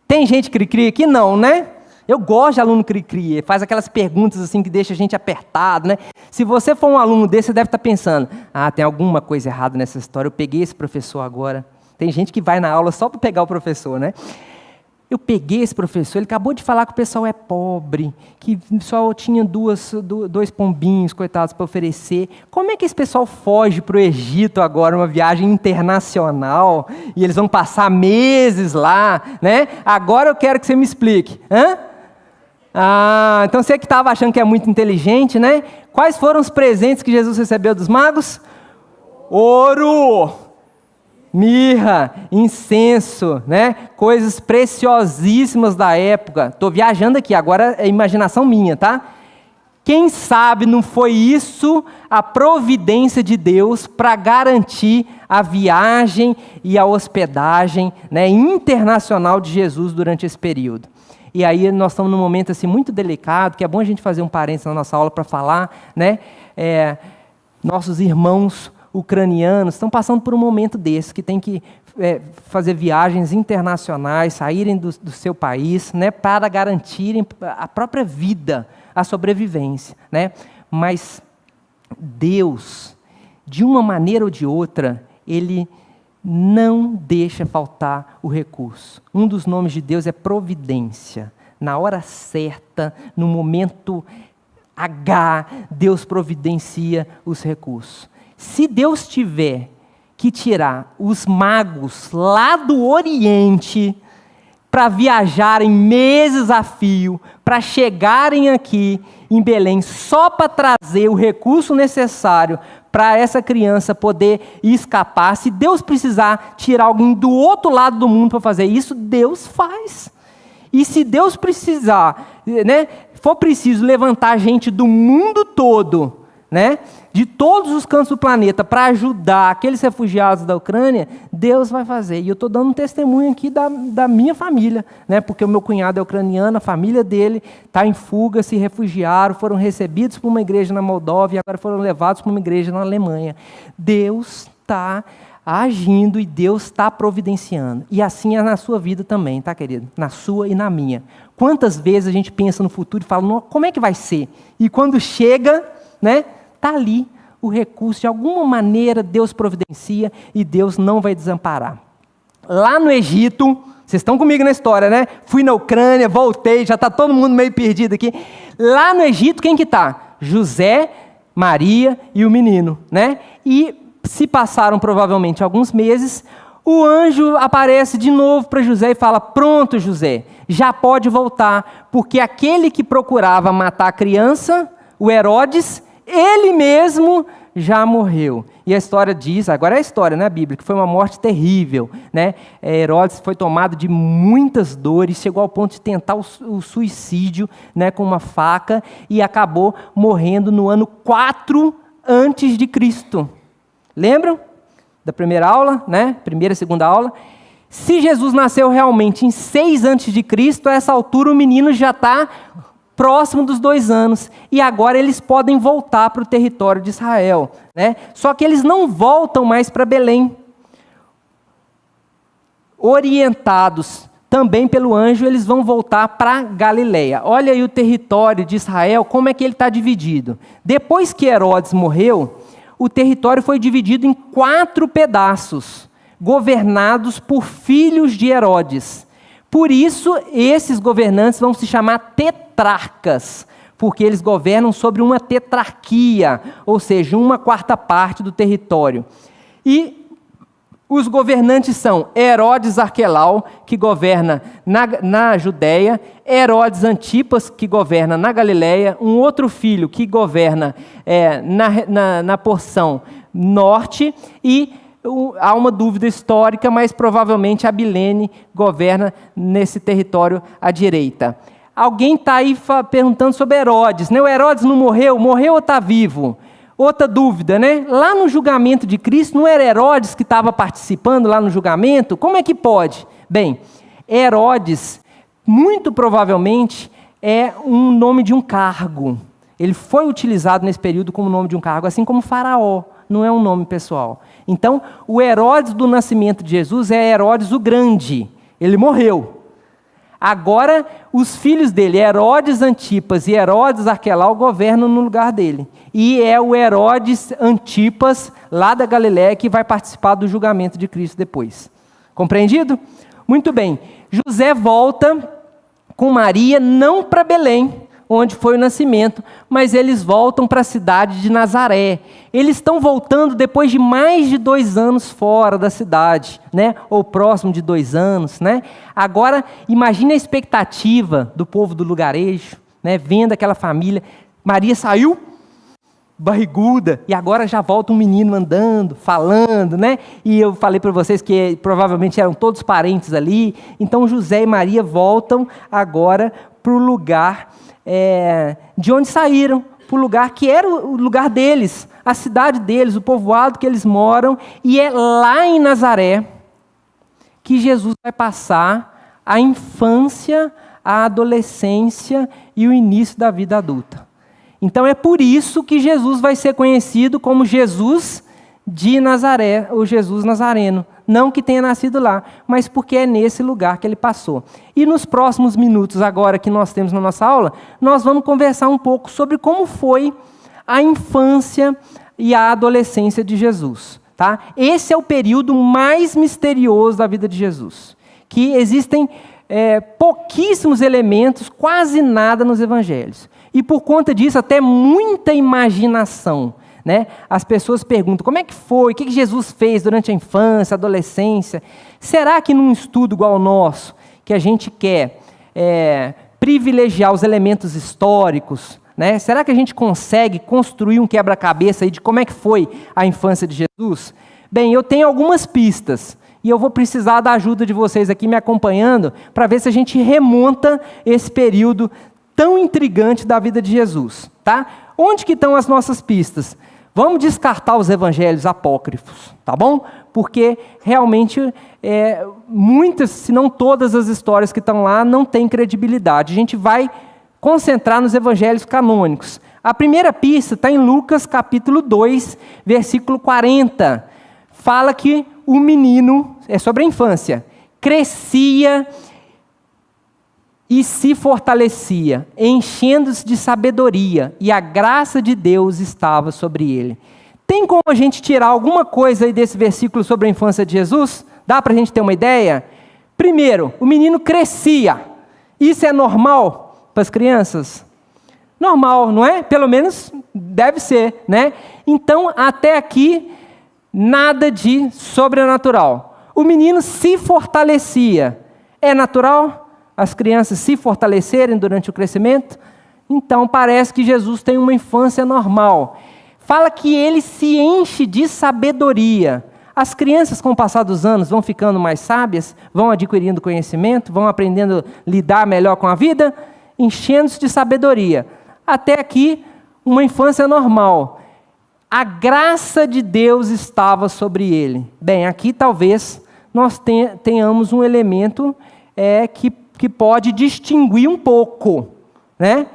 Tem gente cri-cri aqui? Não, né? Eu gosto de aluno cri-cri, faz aquelas perguntas assim que deixa a gente apertado, né? Se você for um aluno desse, você deve estar pensando, tem alguma coisa errada nessa história, eu peguei esse professor agora. Tem gente que vai na aula só para pegar o professor, né? Eu peguei esse professor, ele acabou de falar que o pessoal é pobre, que só tinha dois pombinhos, coitados, para oferecer. Como é que esse pessoal foge para o Egito agora, uma viagem internacional, e eles vão passar meses lá, né? Agora eu quero que você me explique. Então você que estava achando que é muito inteligente, né? Quais foram os presentes que Jesus recebeu dos magos? Ouro, mirra, incenso, né? Coisas preciosíssimas da época. Estou viajando aqui, agora é imaginação minha, tá? Quem sabe não foi isso a providência de Deus para garantir a viagem e a hospedagem, né, internacional de Jesus durante esse período. E aí nós estamos num momento assim, muito delicado, que é bom a gente fazer um parênteses na nossa aula para falar, né? Nossos irmãos ucranianos estão passando por um momento desse, que tem que fazer viagens internacionais, saírem do seu país, né, para garantirem a própria vida, a sobrevivência, né? Mas Deus, de uma maneira ou de outra, Ele não deixa faltar o recurso. Um dos nomes de Deus é providência. Na hora certa, no momento H, Deus providencia os recursos. Se Deus tiver que tirar os magos lá do Oriente para viajarem meses a fio, para chegarem aqui em Belém, só para trazer o recurso necessário para essa criança poder escapar, se Deus precisar tirar alguém do outro lado do mundo para fazer isso, Deus faz. E se Deus precisar, né, for preciso levantar gente do mundo todo, né, de todos os cantos do planeta, para ajudar aqueles refugiados da Ucrânia, Deus vai fazer. E eu estou dando um testemunho aqui da minha família, né? Porque o meu cunhado é ucraniano, a família dele está em fuga, se refugiaram, foram recebidos por uma igreja na Moldóvia e agora foram levados para uma igreja na Alemanha. Deus está agindo e Deus está providenciando. E assim é na sua vida também, tá, querido? Na sua e na minha. Quantas vezes a gente pensa no futuro e fala, como é que vai ser? E quando chega, né? Está ali o recurso, de alguma maneira Deus providencia e Deus não vai desamparar. Lá no Egito, vocês estão comigo na história, né? Fui na Ucrânia, voltei, já está todo mundo meio perdido aqui. Lá no Egito, quem que está? José, Maria e o menino, né? E se passaram provavelmente alguns meses, o anjo aparece de novo para José e fala, pronto, José, já pode voltar, porque aquele que procurava matar a criança, o Herodes, ele mesmo já morreu. E a história diz, agora é a história, né, a Bíblia, que foi uma morte terrível, né? Herodes foi tomado de muitas dores, chegou ao ponto de tentar o suicídio, né, com uma faca, e acabou morrendo no ano 4 antes de Cristo. Lembram da primeira aula, né? Primeira e segunda aula? Se Jesus nasceu realmente em 6 antes de Cristo, a essa altura o menino já está próximo dos 2 anos, e agora eles podem voltar para o território de Israel, né? Só que eles não voltam mais para Belém. Orientados também pelo anjo, eles vão voltar para Galileia. Olha aí o território de Israel, como é que ele está dividido. Depois que Herodes morreu, o território foi dividido em 4 pedaços, governados por filhos de Herodes. Por isso, esses governantes vão se chamar tetrarcas, porque eles governam sobre uma tetrarquia, ou seja, 1/4 parte do território. E os governantes são Herodes Arquelau, que governa na Judéia, Herodes Antipas, que governa na Galileia, um outro filho que governa na porção norte, e há uma dúvida histórica, mas provavelmente Abilene governa nesse território à direita. Alguém está aí perguntando sobre Herodes, né? O Herodes não morreu? Morreu ou está vivo? Outra dúvida, né? Lá no julgamento de Cristo, não era Herodes que estava participando lá no julgamento? Como é que pode? Bem, Herodes, muito provavelmente, é um nome de um cargo. Ele foi utilizado nesse período como nome de um cargo, assim como Faraó, não é um nome pessoal. Então, o Herodes do nascimento de Jesus é Herodes o Grande. Ele morreu. Agora, os filhos dele, Herodes Antipas e Herodes Arquelau, governam no lugar dele. E é o Herodes Antipas, lá da Galiléia, que vai participar do julgamento de Cristo depois. Compreendido? Muito bem. José volta com Maria, não para Belém, onde foi o nascimento, mas eles voltam para a cidade de Nazaré. Eles estão voltando depois de mais de 2 anos fora da cidade, né? Ou próximo de 2 anos, né? Agora, imagine a expectativa do povo do lugarejo, né? Vendo aquela família. Maria saiu barriguda, e agora já volta um menino andando, falando, né? E eu falei para vocês que provavelmente eram todos parentes ali. Então, José e Maria voltam agora para o lugar de onde saíram, para o lugar que era o lugar deles, a cidade deles, o povoado que eles moram, e é lá em Nazaré que Jesus vai passar a infância, a adolescência e o início da vida adulta. Então é por isso que Jesus vai ser conhecido como Jesus de Nazaré, ou Jesus Nazareno. Não que tenha nascido lá, mas porque é nesse lugar que ele passou. E nos próximos minutos, agora que nós temos na nossa aula, nós vamos conversar um pouco sobre como foi a infância e a adolescência de Jesus. Tá? Esse é o período mais misterioso da vida de Jesus. Que existem pouquíssimos elementos, quase nada nos evangelhos. E por conta disso, até muita imaginação. Né? As pessoas perguntam, como é que foi? O que Jesus fez durante a infância, a adolescência? Será que num estudo igual ao nosso, que a gente quer privilegiar os elementos históricos, né? Será que a gente consegue construir um quebra-cabeça aí de como é que foi a infância de Jesus? Bem, eu tenho algumas pistas, e eu vou precisar da ajuda de vocês aqui me acompanhando, para ver se a gente remonta esse período tão intrigante da vida de Jesus. Tá? Onde que estão as nossas pistas? Vamos descartar os evangelhos apócrifos, tá bom? Porque realmente muitas, se não todas as histórias que estão lá não têm credibilidade. A gente vai concentrar nos evangelhos canônicos. A primeira pista está em Lucas capítulo 2, versículo 40. Fala que o menino, é sobre a infância, crescia e se fortalecia, enchendo-se de sabedoria, e a graça de Deus estava sobre ele. Tem como a gente tirar alguma coisa aí desse versículo sobre a infância de Jesus? Dá para a gente ter uma ideia? Primeiro, o menino crescia. Isso é normal para as crianças? Normal, não é? Pelo menos deve ser, né? Então, até aqui, nada de sobrenatural. O menino se fortalecia. É natural? As crianças se fortalecerem durante o crescimento? Então, parece que Jesus tem uma infância normal. Fala que ele se enche de sabedoria. As crianças, com o passar dos anos, vão ficando mais sábias, vão adquirindo conhecimento, vão aprendendo a lidar melhor com a vida, enchendo-se de sabedoria. Até aqui, uma infância normal. A graça de Deus estava sobre ele. Bem, aqui talvez nós tenhamos um elemento que pode distinguir um pouco, né?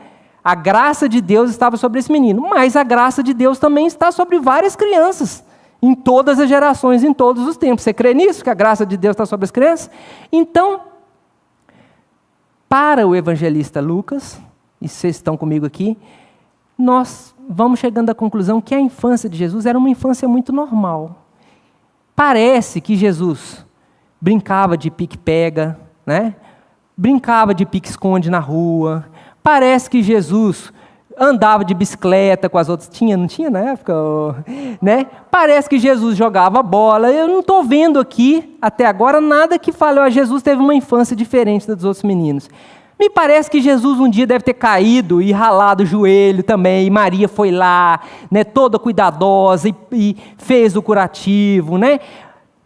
A graça de Deus estava sobre esse menino, mas a graça de Deus também está sobre várias crianças, em todas as gerações, em todos os tempos. Você crê nisso, que a graça de Deus está sobre as crianças? Então, para o evangelista Lucas, e vocês estão comigo aqui, nós vamos chegando à conclusão que a infância de Jesus era uma infância muito normal. Parece que Jesus brincava de pique-pega, né? Brincava de pique-esconde na rua. Parece que Jesus andava de bicicleta com as outras. Não tinha na época? Né? Parece que Jesus jogava bola. Eu não estou vendo aqui, até agora, nada que fale, Jesus teve uma infância diferente dos outros meninos. Me parece que Jesus um dia deve ter caído e ralado o joelho também, e Maria foi lá, né, toda cuidadosa, e fez o curativo, né?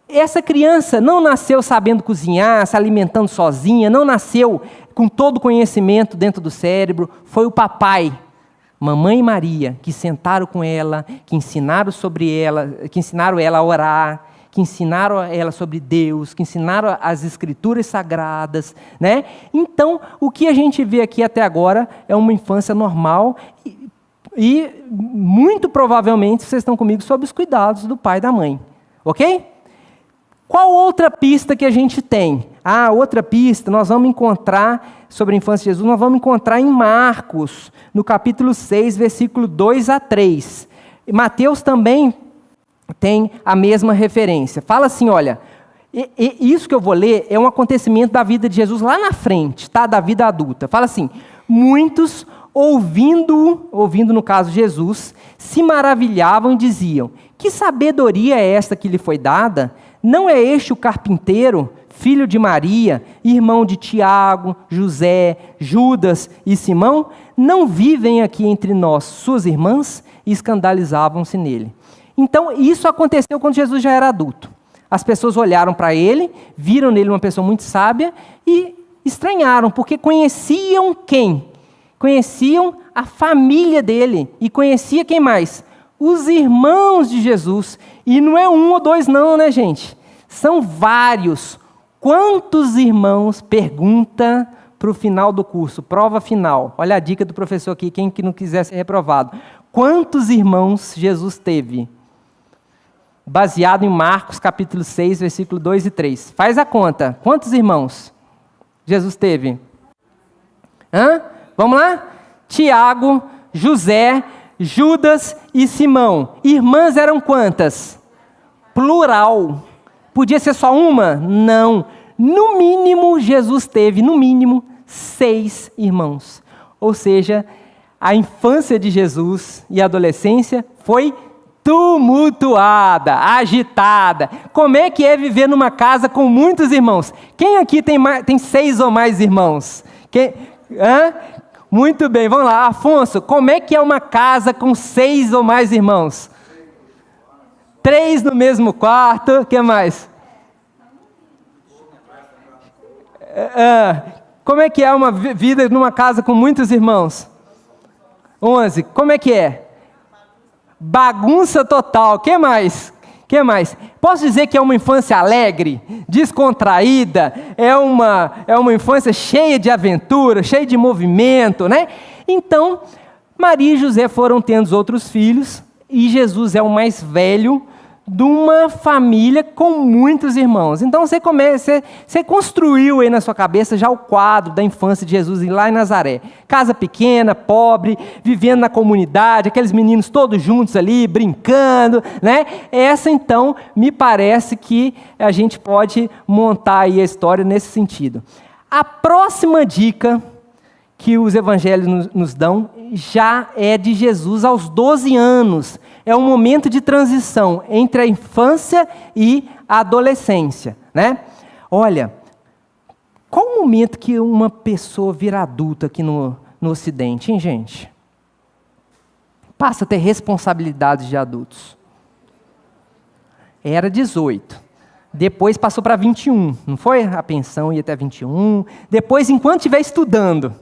Essa criança não nasceu sabendo cozinhar, se alimentando sozinha, não nasceu com todo o conhecimento dentro do cérebro, foi o papai, mamãe Maria, que sentaram com ela, que ensinaram ela a orar, que ensinaram ela sobre Deus, que ensinaram as escrituras sagradas, né? Então, o que a gente vê aqui até agora é uma infância normal e muito provavelmente vocês estão comigo sob os cuidados do pai e da mãe, ok? Qual outra pista que a gente tem? Outra pista nós vamos encontrar sobre a infância de Jesus, nós vamos encontrar em Marcos, no capítulo 6, versículo 2 a 3. Mateus também tem a mesma referência. Fala assim, olha, isso que eu vou ler é um acontecimento da vida de Jesus lá na frente, tá? Da vida adulta. Fala assim, muitos ouvindo no caso Jesus, se maravilhavam e diziam, que sabedoria é esta que lhe foi dada? Não é este o carpinteiro, filho de Maria, irmão de Tiago, José, Judas e Simão? Não vivem aqui entre nós suas irmãs? E escandalizavam-se nele. Então, isso aconteceu quando Jesus já era adulto. As pessoas olharam para ele, viram nele uma pessoa muito sábia e estranharam, porque conheciam quem? Conheciam a família dele. E conhecia quem mais? Os irmãos de Jesus. E não é um ou dois não, né, gente? São vários. Quantos irmãos? Pergunta para o final do curso, prova final. Olha a dica do professor aqui, quem que não quiser ser reprovado. Quantos irmãos Jesus teve? Baseado em Marcos, capítulo 6, versículo 2 e 3. Faz a conta. Quantos irmãos Jesus teve? Vamos lá? Tiago, José, Judas e Simão. Irmãs eram quantas? Plural. Podia ser só uma? Não. No mínimo, Jesus teve, no mínimo, 6 irmãos. Ou seja, a infância de Jesus e a adolescência foi tumultuada, agitada. Como é que é viver numa casa com muitos irmãos? Quem aqui tem 6 ou mais irmãos? Muito bem, vamos lá. Afonso, como é que é uma casa com 6 ou mais irmãos? 3 no mesmo quarto, o que mais? Como é que é uma vida numa casa com muitos irmãos? 11, como é que é? Bagunça total, o que mais? Posso dizer que é uma infância alegre, descontraída, é uma infância cheia de aventura, cheia de movimento, né? Então, Maria e José foram tendo outros filhos, e Jesus é o mais velho de uma família com muitos irmãos. Então, você construiu aí na sua cabeça já o quadro da infância de Jesus lá em Nazaré. Casa pequena, pobre, vivendo na comunidade, aqueles meninos todos juntos ali, brincando, né? Essa, então, me parece que a gente pode montar aí a história nesse sentido. A próxima dica que os evangelhos nos dão já é de Jesus aos 12 anos. É um momento de transição entre a infância e a adolescência, né? Olha, qual o momento que uma pessoa vira adulta aqui no Ocidente, hein, gente? Passa a ter responsabilidades de adultos. Era 18. Depois passou para 21, não foi? A pensão ia até 21. Depois, enquanto estiver estudando.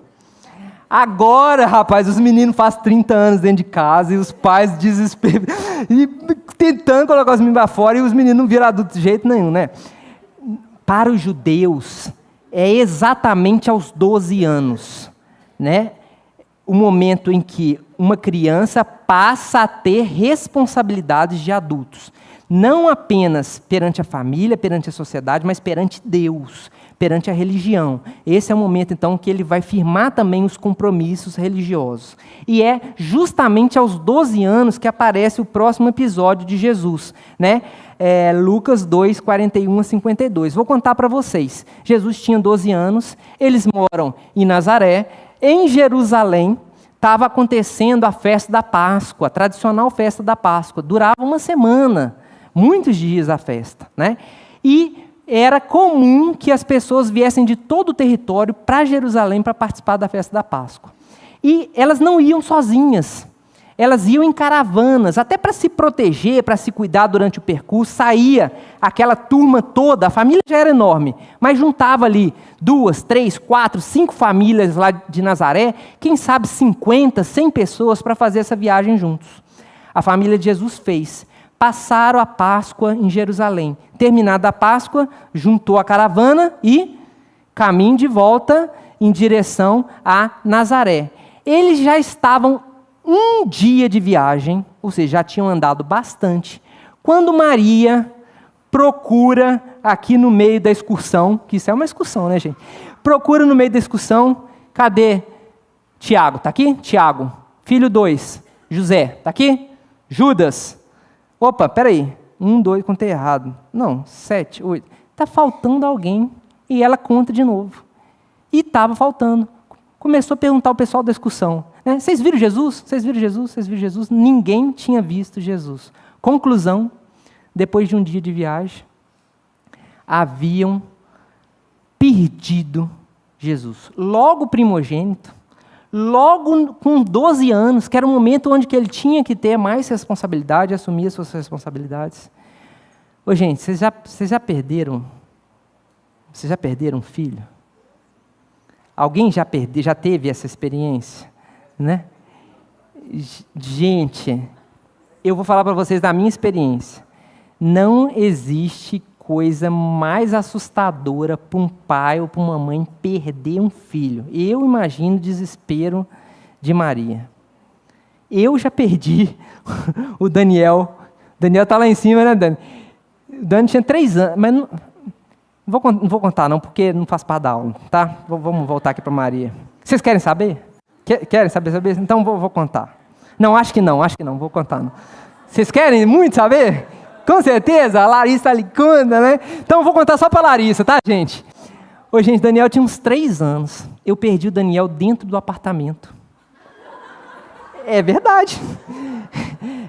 Agora, rapaz, os meninos fazem 30 anos dentro de casa e os pais desesperam e tentando colocar os meninos para fora e os meninos não viram adultos de jeito nenhum, né? Para os judeus, é exatamente aos 12 anos, né? O momento em que uma criança passa a ter responsabilidades de adultos. Não apenas perante a família, perante a sociedade, mas perante Deus, perante a religião. Esse é o momento, então, que ele vai firmar também os compromissos religiosos. E é justamente aos 12 anos que aparece o próximo episódio de Jesus, né? Lucas 2, 41 a 52. Vou contar para vocês. Jesus tinha 12 anos, eles moram em Nazaré, em Jerusalém. Estava acontecendo a festa da Páscoa, a tradicional festa da Páscoa. Durava uma semana, muitos dias a festa, né? E era comum que as pessoas viessem de todo o território para Jerusalém para participar da festa da Páscoa. E elas não iam sozinhas. Elas iam em caravanas, até para se proteger, para se cuidar durante o percurso. Saía aquela turma toda, a família já era enorme, mas juntava ali 2, 3, 4, 5 famílias lá de Nazaré, quem sabe 50, 100 pessoas para fazer essa viagem juntos. A família de Jesus fez. Passaram a Páscoa em Jerusalém. Terminada a Páscoa, juntou a caravana e caminho de volta em direção a Nazaré. Eles já estavam um dia de viagem, ou seja, já tinham andado bastante, quando Maria procura aqui no meio da excursão, que isso é uma excursão, né, gente? Procura no meio da excursão, cadê Tiago? Está aqui? Tiago. Filho 2, José. Está aqui? Judas. Opa, peraí. 1, 2, contei errado. Não, 7, 8. Está faltando alguém. E ela conta de novo. E estava faltando. Começou a perguntar ao pessoal da excursão, né? Vocês viram Jesus? Vocês viram Jesus? Vocês viram Jesus? Ninguém tinha visto Jesus. Conclusão, depois de um dia de viagem, haviam perdido Jesus. Logo primogênito, logo com 12 anos, que era o momento onde que ele tinha que ter mais responsabilidade, assumir as suas responsabilidades. Ô, gente, vocês já perderam um filho? Alguém já teve essa experiência? Né? Gente, eu vou falar para vocês da minha experiência. Não existe coisa mais assustadora para um pai ou para uma mãe perder um filho. Eu imagino o desespero de Maria. Eu já perdi o Daniel. O Daniel está lá em cima, né, Dani? O Dani tinha 3 anos, mas não vou contar não, porque não faz parte da aula, tá? Vamos voltar aqui para Maria. Vocês querem saber? Querem saber? Então vou contar. Não, acho que não, vou contar não. Vocês querem muito saber? Com certeza, a Larissa ali conta, né? Então eu vou contar só para a Larissa, tá, gente? Ô, gente, Daniel tinha uns 3 anos. Eu perdi o Daniel dentro do apartamento. É verdade.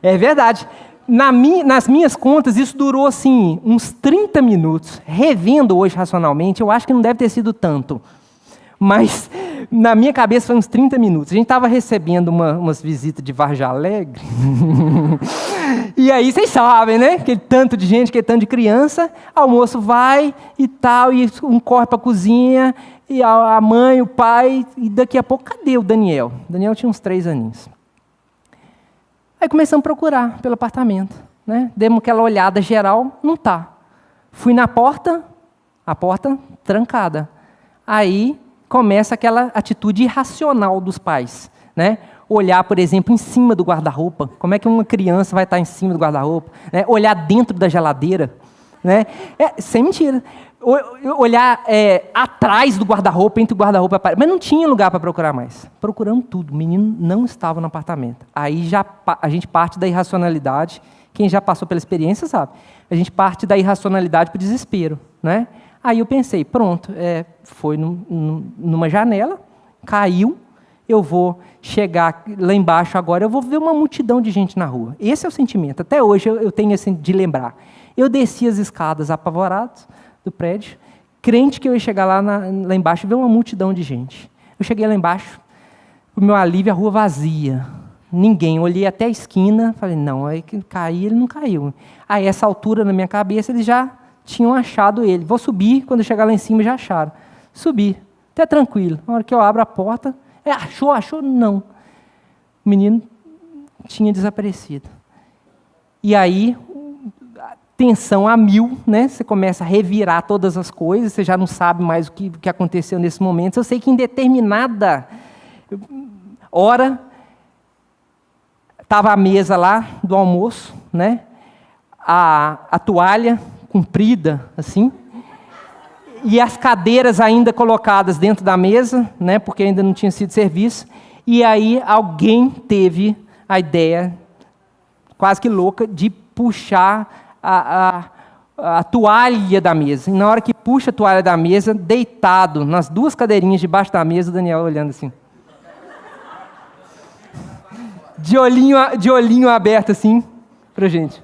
É verdade. Nas minhas contas, isso durou, assim, uns 30 minutos. Revendo hoje racionalmente, eu acho que não deve ter sido tanto. Mas, na minha cabeça, foi uns 30 minutos. A gente estava recebendo umas visitas de Vargem Alegre. E aí, vocês sabem, né? Aquele tanto de gente, aquele tanto de criança. Almoço vai e tal, e um corre para a cozinha, e a mãe, o pai, e daqui a pouco, cadê o Daniel? O Daniel tinha uns 3 aninhos. Aí começamos a procurar pelo apartamento, né? Demos aquela olhada geral, não tá. Fui na porta, a porta trancada. Aí começa aquela atitude irracional dos pais, né? Olhar, por exemplo, em cima do guarda-roupa. Como é que uma criança vai estar em cima do guarda-roupa? Né? Olhar dentro da geladeira, né? Sem mentira. Olhar atrás do guarda-roupa, entre o guarda-roupa e a parede. Mas não tinha lugar para procurar mais. Procuramos tudo. O menino não estava no apartamento. Aí a gente parte da irracionalidade. Quem já passou pela experiência sabe. A gente parte da irracionalidade para o desespero, né? Aí eu pensei, pronto, foi numa janela, caiu, eu vou chegar lá embaixo agora, eu vou ver uma multidão de gente na rua. Esse é o sentimento. Até hoje eu tenho esse de lembrar. Eu desci as escadas apavorado do prédio, crente que eu ia chegar lá embaixo e ver uma multidão de gente. Eu cheguei lá embaixo, o meu alívio, a rua vazia. Ninguém. Olhei até a esquina, falei, não, aí que cair, ele não caiu. Aí, essa altura na minha cabeça, eles já tinham achado ele. Vou subir, quando eu chegar lá em cima, já acharam. Subi, até tranquilo. Na hora que eu abro a porta, achou? Não. O menino tinha desaparecido. E aí, tensão a 1000, né? Você começa a revirar todas as coisas, você já não sabe mais o que aconteceu nesse momento. Eu sei que em determinada hora, estava a mesa lá do almoço, né? A toalha comprida, assim, e as cadeiras ainda colocadas dentro da mesa, né? Porque ainda não tinha sido serviço. E aí alguém teve a ideia, quase que louca, de puxar a toalha da mesa. E na hora que puxa a toalha da mesa, deitado nas 2 cadeirinhas debaixo da mesa, o Daniel olhando assim. De olhinho aberto assim, pra gente.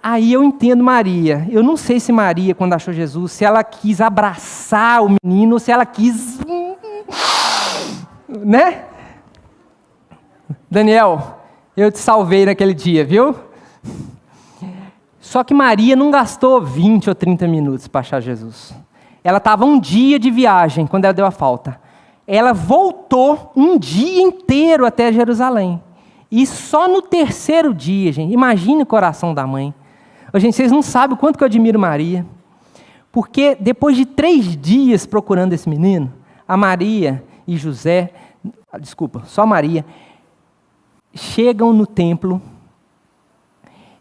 Aí eu entendo Maria. Eu não sei se Maria, quando achou Jesus, se ela quis abraçar o menino, ou se ela quis... né? Daniel, eu te salvei naquele dia, viu? Só que Maria não gastou 20 ou 30 minutos para achar Jesus. Ela estava um dia de viagem quando ela deu a falta. Ela voltou um dia inteiro até Jerusalém. E só no terceiro dia, gente, imagine o coração da mãe. Gente, vocês não sabem o quanto que eu admiro Maria. Porque depois de 3 dias procurando esse menino, a Maria e José, só Maria, chegam no templo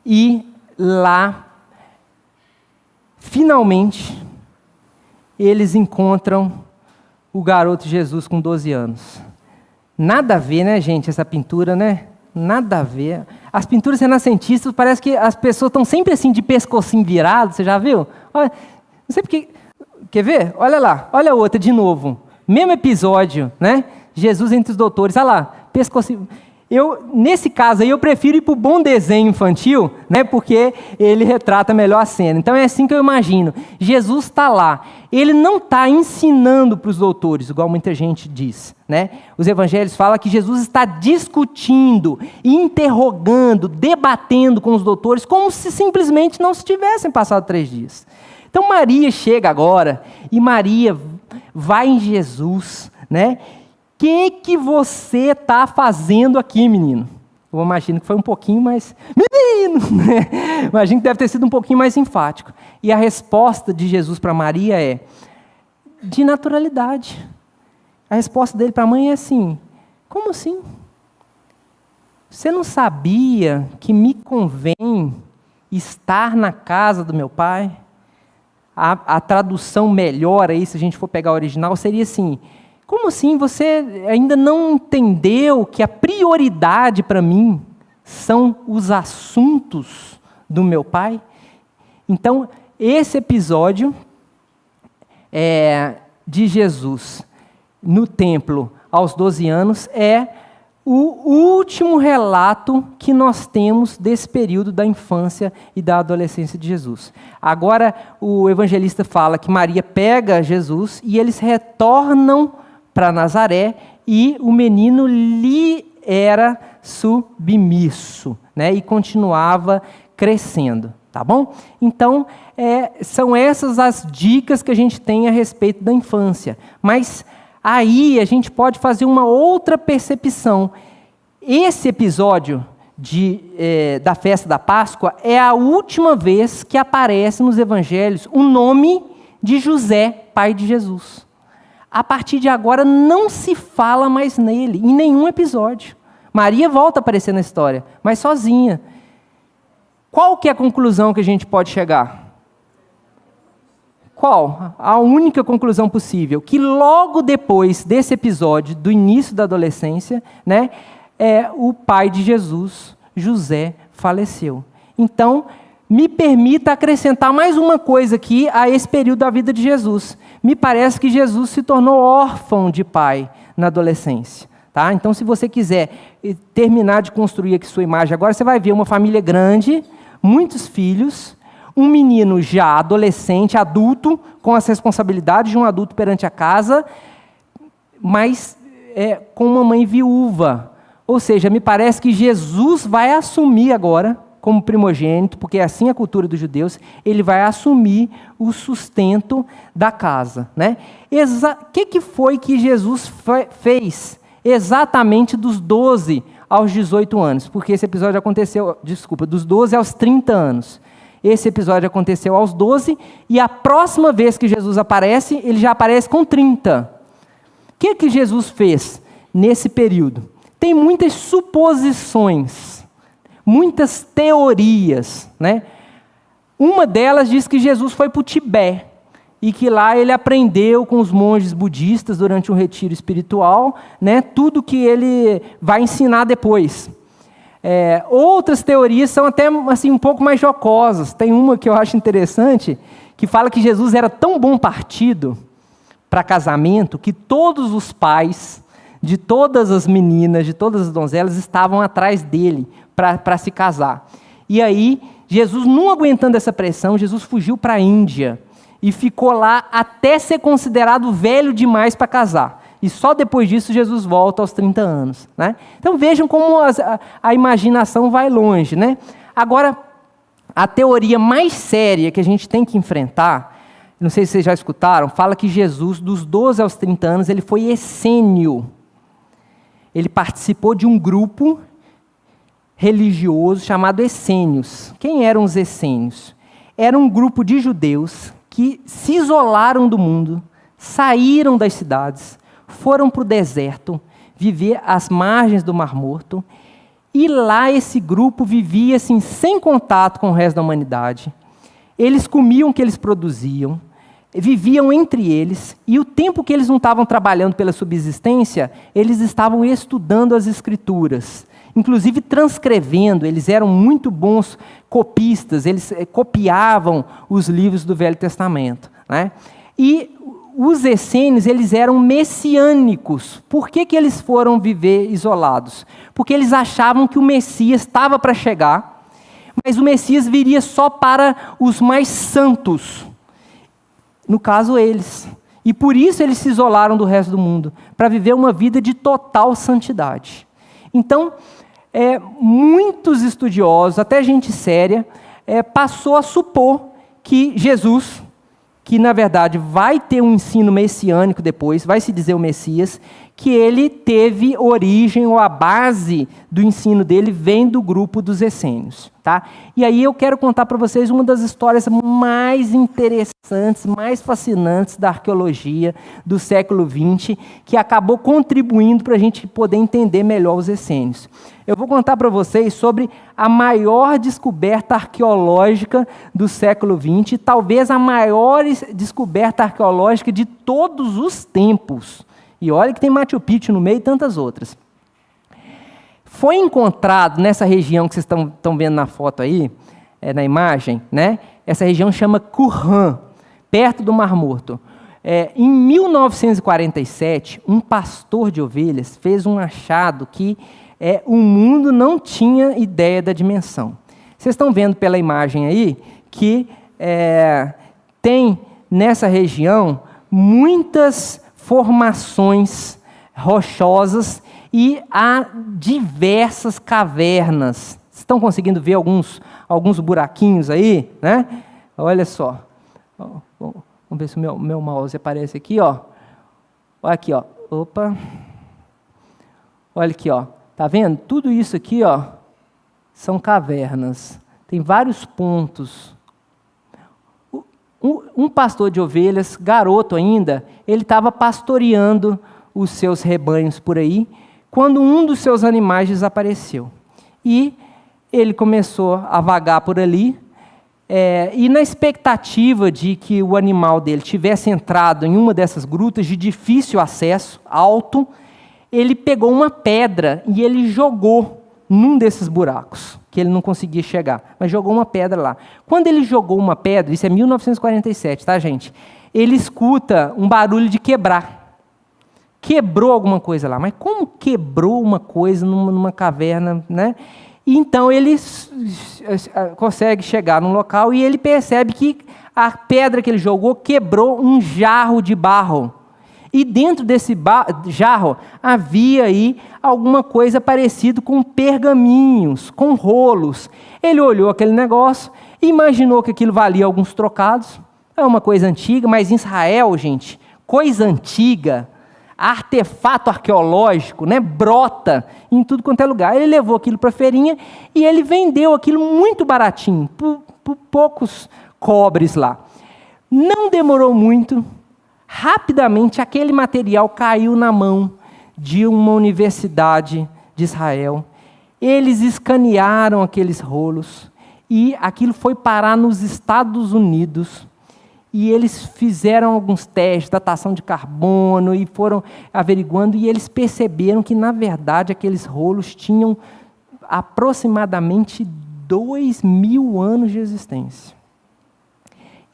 e lá, finalmente, eles encontram o garoto Jesus com 12 anos. Nada a ver, né, gente, essa pintura, né? Nada a ver. As pinturas renascentistas, parece que as pessoas estão sempre assim, de pescocinho virado, você já viu? Olha, não sei porque... Quer ver? Olha lá, olha a outra de novo. Mesmo episódio, né? Jesus entre os doutores, olha lá, pescocinho... Nesse caso aí, eu prefiro ir para o bom desenho infantil, né, porque ele retrata melhor a cena. Então é assim que eu imagino. Jesus está lá. Ele não está ensinando para os doutores, igual muita gente diz. Né? Os evangelhos falam que Jesus está discutindo, interrogando, debatendo com os doutores, como se simplesmente não se tivessem passado 3 dias. Então Maria chega agora, e Maria vai em Jesus, né? O que você está fazendo aqui, menino? Eu imagino que foi um pouquinho mais... Menino! Imagino que deve ter sido um pouquinho mais enfático. E a resposta de Jesus para Maria é de naturalidade. A resposta dele para a mãe é assim, como assim? Você não sabia que me convém estar na casa do meu pai? A tradução melhor aí, se a gente for pegar a original, seria assim... Como assim? Você ainda não entendeu que a prioridade para mim são os assuntos do meu pai? Então, esse episódio de Jesus no templo aos 12 anos é o último relato que nós temos desse período da infância e da adolescência de Jesus. Agora, o evangelista fala que Maria pega Jesus e eles retornam para Nazaré, e o menino lhe era submisso, né? E continuava crescendo, tá bom? Então, são essas as dicas que a gente tem a respeito da infância. Mas aí a gente pode fazer uma outra percepção. Esse episódio da festa da Páscoa é a última vez que aparece nos evangelhos o nome de José, pai de Jesus. A partir de agora não se fala mais nele, em nenhum episódio. Maria volta a aparecer na história, mas sozinha. Qual que é a conclusão que a gente pode chegar? Qual? A única conclusão possível, que logo depois desse episódio, do início da adolescência, né, o pai de Jesus, José, faleceu. Então, me permita acrescentar mais uma coisa aqui a esse período da vida de Jesus. Me parece que Jesus se tornou órfão de pai na adolescência. Tá? Então, se você quiser terminar de construir aqui sua imagem, agora você vai ver uma família grande, muitos filhos, um menino já adolescente, adulto, com as responsabilidades de um adulto perante a casa, mas com uma mãe viúva. Ou seja, me parece que Jesus vai assumir agora, como primogênito, porque é assim a cultura dos judeus, ele vai assumir o sustento da casa. Né? Que foi que Jesus fez exatamente dos 12 aos 18 anos? Porque esse episódio aconteceu, dos 12 aos 30 anos. Esse episódio aconteceu aos 12, e a próxima vez que Jesus aparece, ele já aparece com 30. O que Jesus fez nesse período? Tem muitas suposições, muitas teorias, né? Uma delas diz que Jesus foi para o Tibete e que lá ele aprendeu com os monges budistas durante um retiro espiritual, né, tudo que ele vai ensinar depois. Outras teorias são até assim, um pouco mais jocosas. Tem uma que eu acho interessante, que fala que Jesus era tão bom partido para casamento que todos os pais de todas as meninas, de todas as donzelas, estavam atrás dele para se casar. E aí, Jesus, não aguentando essa pressão, Jesus fugiu para a Índia e ficou lá até ser considerado velho demais para casar. E só depois disso Jesus volta aos 30 anos. Né? Então vejam como a imaginação vai longe. Né? Agora, a teoria mais séria que a gente tem que enfrentar, não sei se vocês já escutaram, fala que Jesus, dos 12 aos 30 anos, ele foi essênio. Ele participou de um grupo religioso chamado essênios. Quem eram os essênios? Era um grupo de judeus que se isolaram do mundo, saíram das cidades, foram para o deserto, viver às margens do Mar Morto, e lá esse grupo vivia assim, sem contato com o resto da humanidade. Eles comiam o que eles produziam, viviam entre eles, e o tempo que eles não estavam trabalhando pela subsistência, eles estavam estudando as Escrituras, inclusive transcrevendo. Eles eram muito bons copistas, eles copiavam os livros do Velho Testamento. Né? E os essênios, eles eram messiânicos. Por que eles foram viver isolados? Porque eles achavam que o Messias estava para chegar, mas o Messias viria só para os mais santos. No caso, eles. E por isso eles se isolaram do resto do mundo, para viver uma vida de total santidade. Então, muitos estudiosos, até gente séria, passou a supor que Jesus, que na verdade vai ter um ensino messiânico depois, vai se dizer o Messias, que ele teve origem, ou a base do ensino dele vem do grupo dos essênios. Tá? E aí eu quero contar para vocês uma das histórias mais interessantes, mais fascinantes da arqueologia do século XX, que acabou contribuindo para a gente poder entender melhor os essênios. Eu vou contar para vocês sobre a maior descoberta arqueológica do século XX, talvez a maior descoberta arqueológica de todos os tempos. E olha que tem Machu Picchu no meio e tantas outras. Foi encontrado nessa região que vocês estão vendo na foto aí, na imagem, né? Essa região chama Qumran, perto do Mar Morto. Em 1947, um pastor de ovelhas fez um achado que o mundo não tinha ideia da dimensão. Vocês estão vendo pela imagem aí que tem nessa região muitas formações rochosas e há diversas cavernas. Vocês estão conseguindo ver alguns buraquinhos aí? Né? Olha só. Vamos ver se o meu mouse aparece aqui. Ó. Olha aqui. Ó. Opa. Olha aqui. Ó. Tá vendo? Tudo isso aqui são cavernas. Tem vários pontos. Um pastor de ovelhas, garoto ainda, ele estava pastoreando os seus rebanhos por aí, quando um dos seus animais desapareceu. E ele começou a vagar por ali, e na expectativa de que o animal dele tivesse entrado em uma dessas grutas de difícil acesso, alto, ele pegou uma pedra e ele jogou num desses buracos, que ele não conseguia chegar, mas jogou uma pedra lá. Quando ele jogou uma pedra, isso é 1947, tá, gente? Ele escuta um barulho de quebrar. Quebrou alguma coisa lá, mas como quebrou uma coisa numa caverna, né? E então ele consegue chegar num local e ele percebe que a pedra que ele jogou quebrou um jarro de barro. E dentro desse jarro havia aí alguma coisa parecida com pergaminhos, com rolos. Ele olhou aquele negócio e imaginou que aquilo valia alguns trocados. É uma coisa antiga, mas em Israel, gente, coisa antiga, artefato arqueológico, né, brota em tudo quanto é lugar. Ele levou aquilo para a feirinha e ele vendeu aquilo muito baratinho, por poucos cobres lá. Não demorou muito. Rapidamente, aquele material caiu na mão de uma universidade de Israel. Eles escanearam aqueles rolos e aquilo foi parar nos Estados Unidos. E eles fizeram alguns testes, datação de carbono, e foram averiguando, e eles perceberam que, na verdade, aqueles rolos tinham aproximadamente 2.000 anos de existência.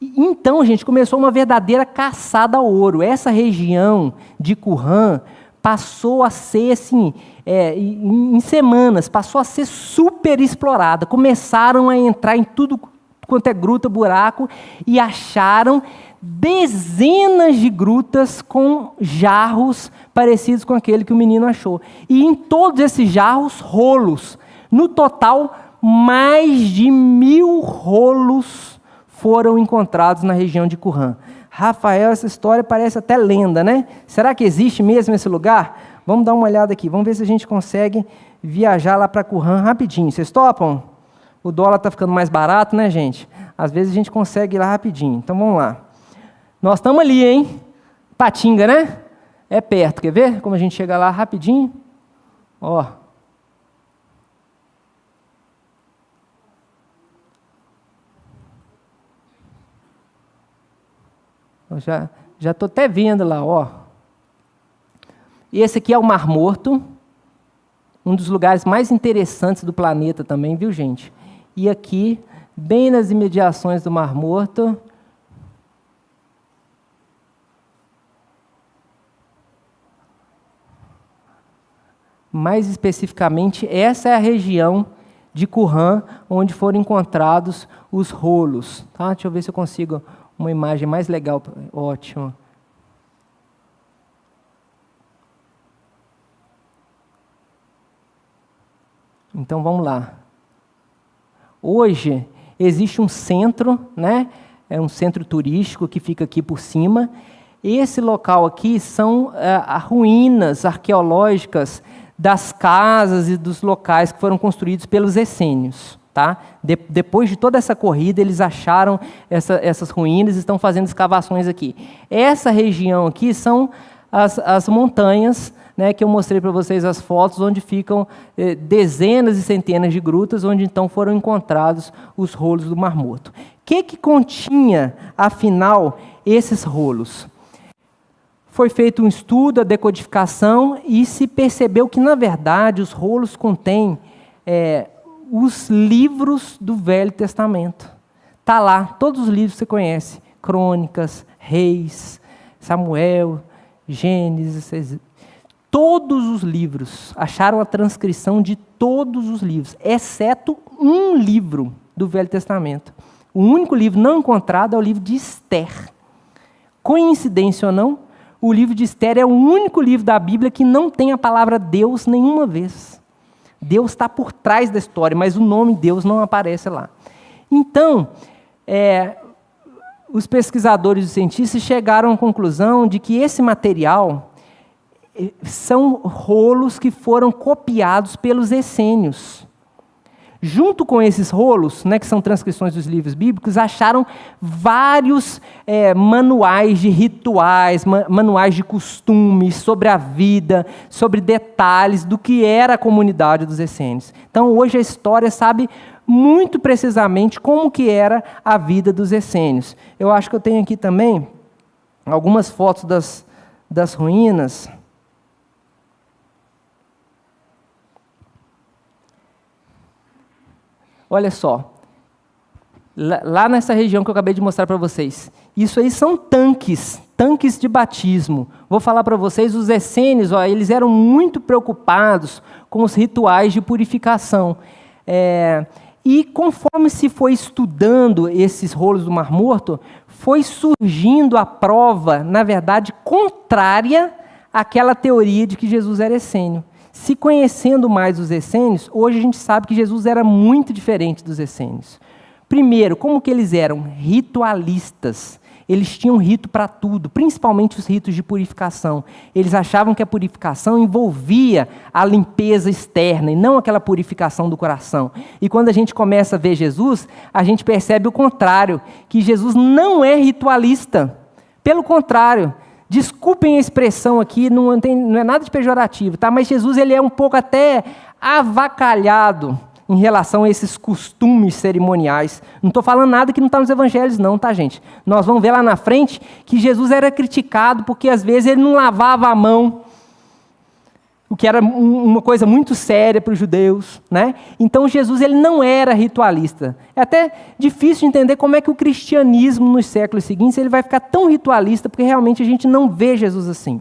Então, gente, começou uma verdadeira caçada ao ouro. Essa região de Qumran passou a ser, assim, em semanas, passou a ser super explorada. Começaram a entrar em tudo quanto é gruta, buraco, e acharam dezenas de grutas com jarros parecidos com aquele que o menino achou. E em todos esses jarros, rolos. No total, mais de 1.000 rolos foram encontrados na região de Qumran. Rafael, essa história parece até lenda, né? Será que existe mesmo esse lugar? Vamos dar uma olhada aqui, vamos ver se a gente consegue viajar lá para Qumran rapidinho. Vocês topam? O dólar está ficando mais barato, né, gente? Às vezes a gente consegue ir lá rapidinho. Então vamos lá. Nós estamos ali, hein? Patinga, né? É perto, quer ver? Como a gente chega lá rapidinho. Ó. Eu já estou até vendo lá, ó. E esse aqui é o Mar Morto, um dos lugares mais interessantes do planeta também, viu, gente? E aqui, bem nas imediações do Mar Morto, mais especificamente, essa é a região de Qumran, onde foram encontrados os rolos. Tá? Deixa eu ver se eu consigo uma imagem mais legal. Ótimo. Então vamos lá. Hoje existe um centro, né? É um centro turístico que fica aqui por cima. Esse local aqui são ruínas arqueológicas das casas e dos locais que foram construídos pelos essênios. Tá? Depois de toda essa corrida, eles acharam essas ruínas e estão fazendo escavações aqui. Essa região aqui são as montanhas, né, que eu mostrei para vocês as fotos, onde ficam dezenas e centenas de grutas, onde então foram encontrados os rolos do Mar Morto. O que continha, afinal, esses rolos? Foi feito um estudo, a decodificação, e se percebeu que, na verdade, os rolos contêm os livros do Velho Testamento. Está lá, todos os livros que você conhece, Crônicas, Reis, Samuel, Gênesis, todos os livros, acharam a transcrição de todos os livros, exceto um livro do Velho Testamento. O único livro não encontrado é o livro de Esther. Coincidência ou não, o livro de Esther é o único livro da Bíblia que não tem a palavra Deus nenhuma vez. Deus está por trás da história, mas o nome Deus não aparece lá. Então, os pesquisadores e cientistas chegaram à conclusão de que esse material são rolos que foram copiados pelos essênios. Junto com esses rolos, né, que são transcrições dos livros bíblicos, acharam vários manuais de rituais, manuais de costumes, sobre a vida, sobre detalhes do que era a comunidade dos essênios. Então, hoje a história sabe muito precisamente como que era a vida dos essênios. Eu acho que eu tenho aqui também algumas fotos das ruínas. Olha só, lá nessa região que eu acabei de mostrar para vocês, isso aí são tanques de batismo. Vou falar para vocês, os essênios, eles eram muito preocupados com os rituais de purificação. E conforme se foi estudando esses rolos do Mar Morto, foi surgindo a prova, na verdade, contrária àquela teoria de que Jesus era essênio. Se conhecendo mais os essênios, hoje a gente sabe que Jesus era muito diferente dos essênios. Primeiro, como que eles eram? Ritualistas. Eles tinham rito para tudo, principalmente os ritos de purificação. Eles achavam que a purificação envolvia a limpeza externa e não aquela purificação do coração. E quando a gente começa a ver Jesus, a gente percebe o contrário, que Jesus não é ritualista. Pelo contrário, desculpem a expressão aqui, não é nada de pejorativo, tá? Mas Jesus ele é um pouco até avacalhado em relação a esses costumes cerimoniais. Não estou falando nada que não está nos evangelhos não, tá, gente? Nós vamos ver lá na frente que Jesus era criticado porque às vezes ele não lavava a mão, o que era uma coisa muito séria para os judeus, né? Então Jesus ele não era ritualista. É até difícil de entender como é que o cristianismo nos séculos seguintes ele vai ficar tão ritualista, porque realmente a gente não vê Jesus assim.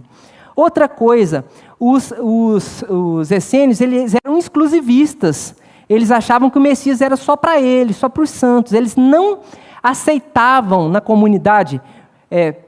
Outra coisa, os essênios eles eram exclusivistas. Eles achavam que o Messias era só para eles, só para os santos. Eles não aceitavam na comunidade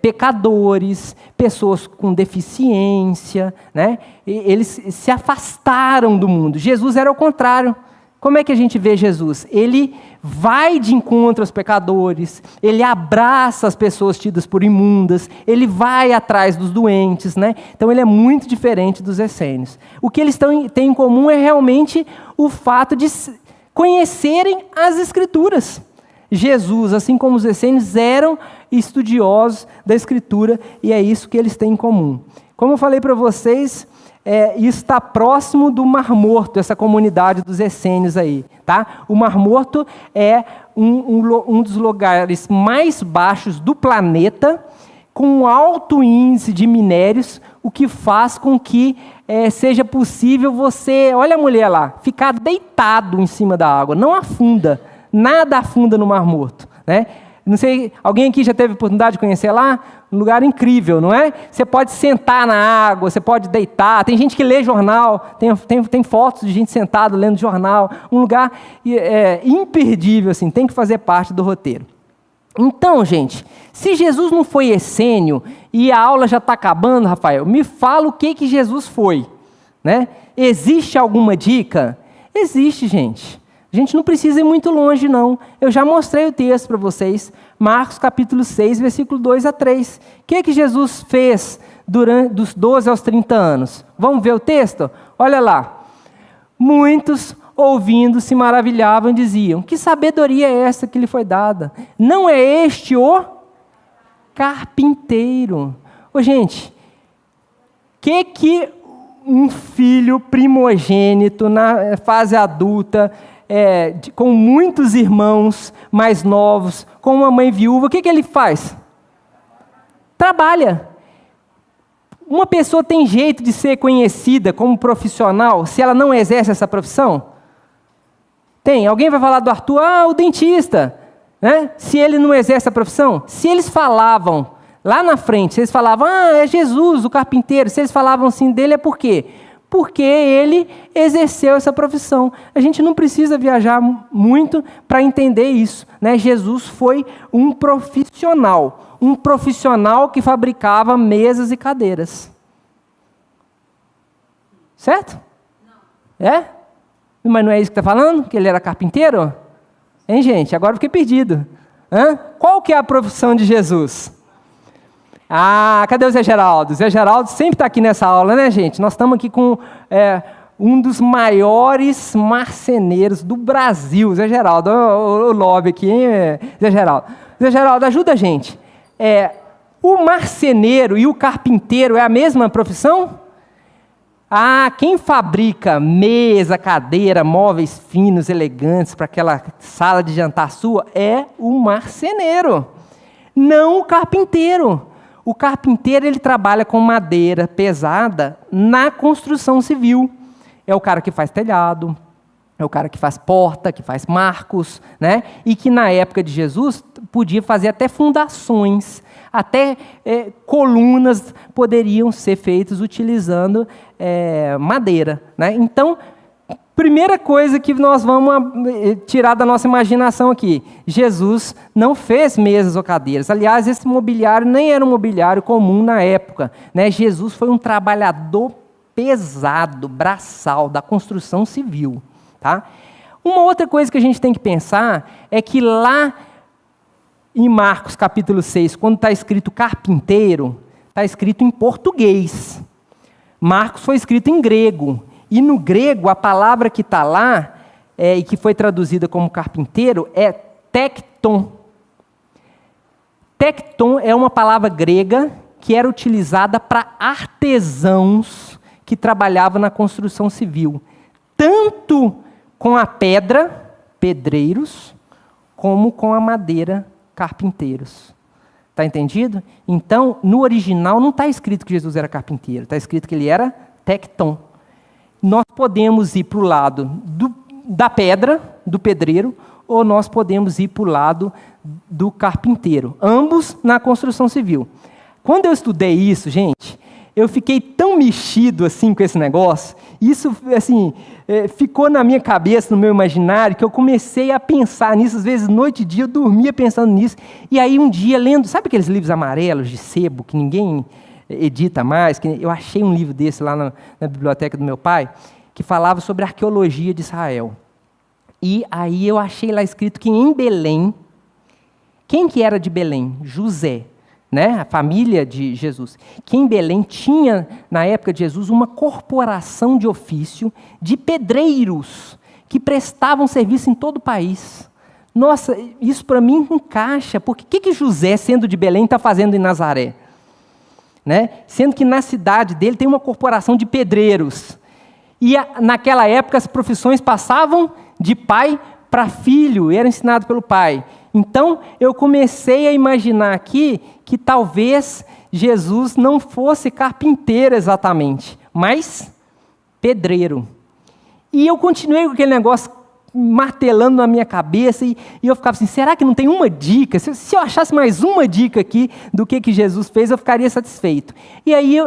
pecadores, pessoas com deficiência, né? Eles se afastaram do mundo. Jesus era o contrário. Como é que a gente vê Jesus? Ele vai de encontro aos pecadores, ele abraça as pessoas tidas por imundas, ele vai atrás dos doentes, né? Então ele é muito diferente dos essênios. O que eles têm em comum é realmente o fato de conhecerem as Escrituras. Jesus, assim como os essênios, eram estudiosos da Escritura e é isso que eles têm em comum. Como eu falei para vocês, isso está próximo do Mar Morto, essa comunidade dos essênios aí, tá? O Mar Morto é um dos lugares mais baixos do planeta, com um alto índice de minérios, o que faz com que seja possível você, olha a mulher lá, ficar deitado em cima da água, não afunda, nada afunda no Mar Morto, né? Não sei, alguém aqui já teve a oportunidade de conhecer lá? Um lugar incrível, não é? Você pode sentar na água, você pode deitar. Tem gente que lê jornal, tem fotos de gente sentada lendo jornal. Um lugar imperdível, assim, tem que fazer parte do roteiro. Então, gente, se Jesus não foi essênio e a aula já está acabando, Rafael, me fala o que Jesus foi, né? Existe alguma dica? Existe, gente. A gente não precisa ir muito longe, não. Eu já mostrei o texto para vocês. Marcos capítulo 6, versículo 2 a 3. O que Jesus fez dos 12 aos 30 anos? Vamos ver o texto? Olha lá. Muitos, ouvindo, se maravilhavam e diziam: que sabedoria é essa que lhe foi dada? Não é este o carpinteiro? Ô, gente, que um filho primogênito na fase adulta, com muitos irmãos mais novos, com uma mãe viúva, o que ele faz? Trabalha. Uma pessoa tem jeito de ser conhecida como profissional se ela não exerce essa profissão? Tem. Alguém vai falar do Arthur? O dentista. Né? Se ele não exerce a profissão? Se eles falavam lá na frente, se eles falavam, é Jesus, o carpinteiro, se eles falavam assim dele, é por quê? Porque ele exerceu essa profissão. A gente não precisa viajar muito para entender isso, né? Jesus foi um profissional que fabricava mesas e cadeiras. Certo? Não. Mas não é isso que está falando? Que ele era carpinteiro? Hein, gente? Agora eu fiquei perdido. Qual que é a profissão de Jesus? Cadê o Zé Geraldo? O Zé Geraldo sempre está aqui nessa aula, né, gente? Nós estamos aqui com um dos maiores marceneiros do Brasil, Zé Geraldo. O lobby aqui, hein, Zé Geraldo? Zé Geraldo, ajuda a gente. O marceneiro e o carpinteiro é a mesma profissão? Quem fabrica mesa, cadeira, móveis finos, elegantes para aquela sala de jantar sua é o marceneiro, não o carpinteiro. O carpinteiro, ele trabalha com madeira pesada na construção civil. É o cara que faz telhado, é o cara que faz porta, que faz marcos, né? E que na época de Jesus podia fazer até fundações, até colunas poderiam ser feitas utilizando madeira, né? Então, primeira coisa que nós vamos tirar da nossa imaginação aqui: Jesus não fez mesas ou cadeiras. Aliás, esse mobiliário nem era um mobiliário comum na época, né? Jesus foi um trabalhador pesado, braçal, da construção civil. Tá? Uma outra coisa que a gente tem que pensar é que lá em Marcos capítulo 6, quando está escrito carpinteiro, está escrito em português. Marcos foi escrito em grego. E no grego, a palavra que está lá, e que foi traduzida como carpinteiro, é tecton. Tecton é uma palavra grega que era utilizada para artesãos que trabalhavam na construção civil. Tanto com a pedra, pedreiros, como com a madeira, carpinteiros. Está entendido? Então, no original, não está escrito que Jesus era carpinteiro, está escrito que ele era tecton. Nós podemos ir para o lado da pedra, do pedreiro, ou nós podemos ir para o lado do carpinteiro. Ambos na construção civil. Quando eu estudei isso, gente, eu fiquei tão mexido assim com esse negócio, isso, assim, ficou na minha cabeça, no meu imaginário, que eu comecei a pensar nisso, às vezes, noite e dia, eu dormia pensando nisso. E aí, um dia, lendo, sabe aqueles livros amarelos de sebo, que ninguém edita mais? Eu achei um livro desse lá na biblioteca do meu pai, que falava sobre a arqueologia de Israel. E aí eu achei lá escrito que em Belém, quem que era de Belém? José, né? A família de Jesus. Que em Belém tinha, na época de Jesus, uma corporação de ofício de pedreiros que prestavam serviço em todo o país. Nossa, isso para mim encaixa, porque o que José, sendo de Belém, está fazendo em Nazaré? Né? Sendo que na cidade dele tem uma corporação de pedreiros. E naquela época as profissões passavam de pai para filho, era ensinado pelo pai. Então eu comecei a imaginar aqui que talvez Jesus não fosse carpinteiro exatamente, mas pedreiro. E eu continuei com aquele negócio martelando na minha cabeça e eu ficava assim, será que não tem uma dica? Se eu achasse mais uma dica aqui do que Jesus fez, eu ficaria satisfeito. E aí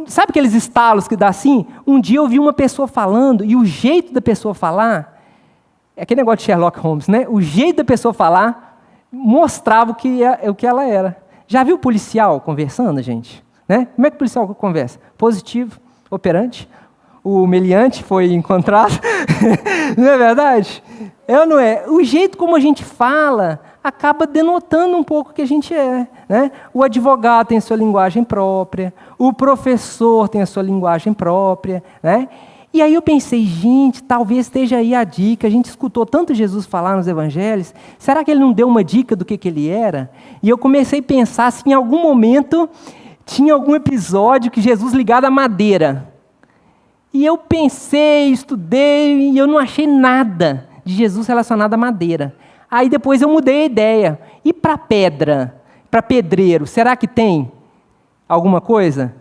sabe aqueles estalos que dá assim? Um dia eu vi uma pessoa falando, e o jeito da pessoa falar, é aquele negócio de Sherlock Holmes, né? O jeito da pessoa falar mostrava o que ela era. Já viu o policial conversando, gente? Né? Como é que o policial conversa? Positivo, operante. O meliante foi encontrado. Não é verdade? É ou não é? O jeito como a gente fala acaba denotando um pouco o que a gente é. Né? O advogado tem a sua linguagem própria, o professor tem a sua linguagem própria. Né? E aí eu pensei, gente, talvez esteja aí a dica. A gente escutou tanto Jesus falar nos evangelhos, será que ele não deu uma dica do que ele era? E eu comecei a pensar se em algum momento tinha algum episódio que Jesus ligado à madeira. E eu pensei, estudei, e eu não achei nada de Jesus relacionado à madeira. Aí depois eu mudei a ideia. E para pedra, para pedreiro, será que tem alguma coisa?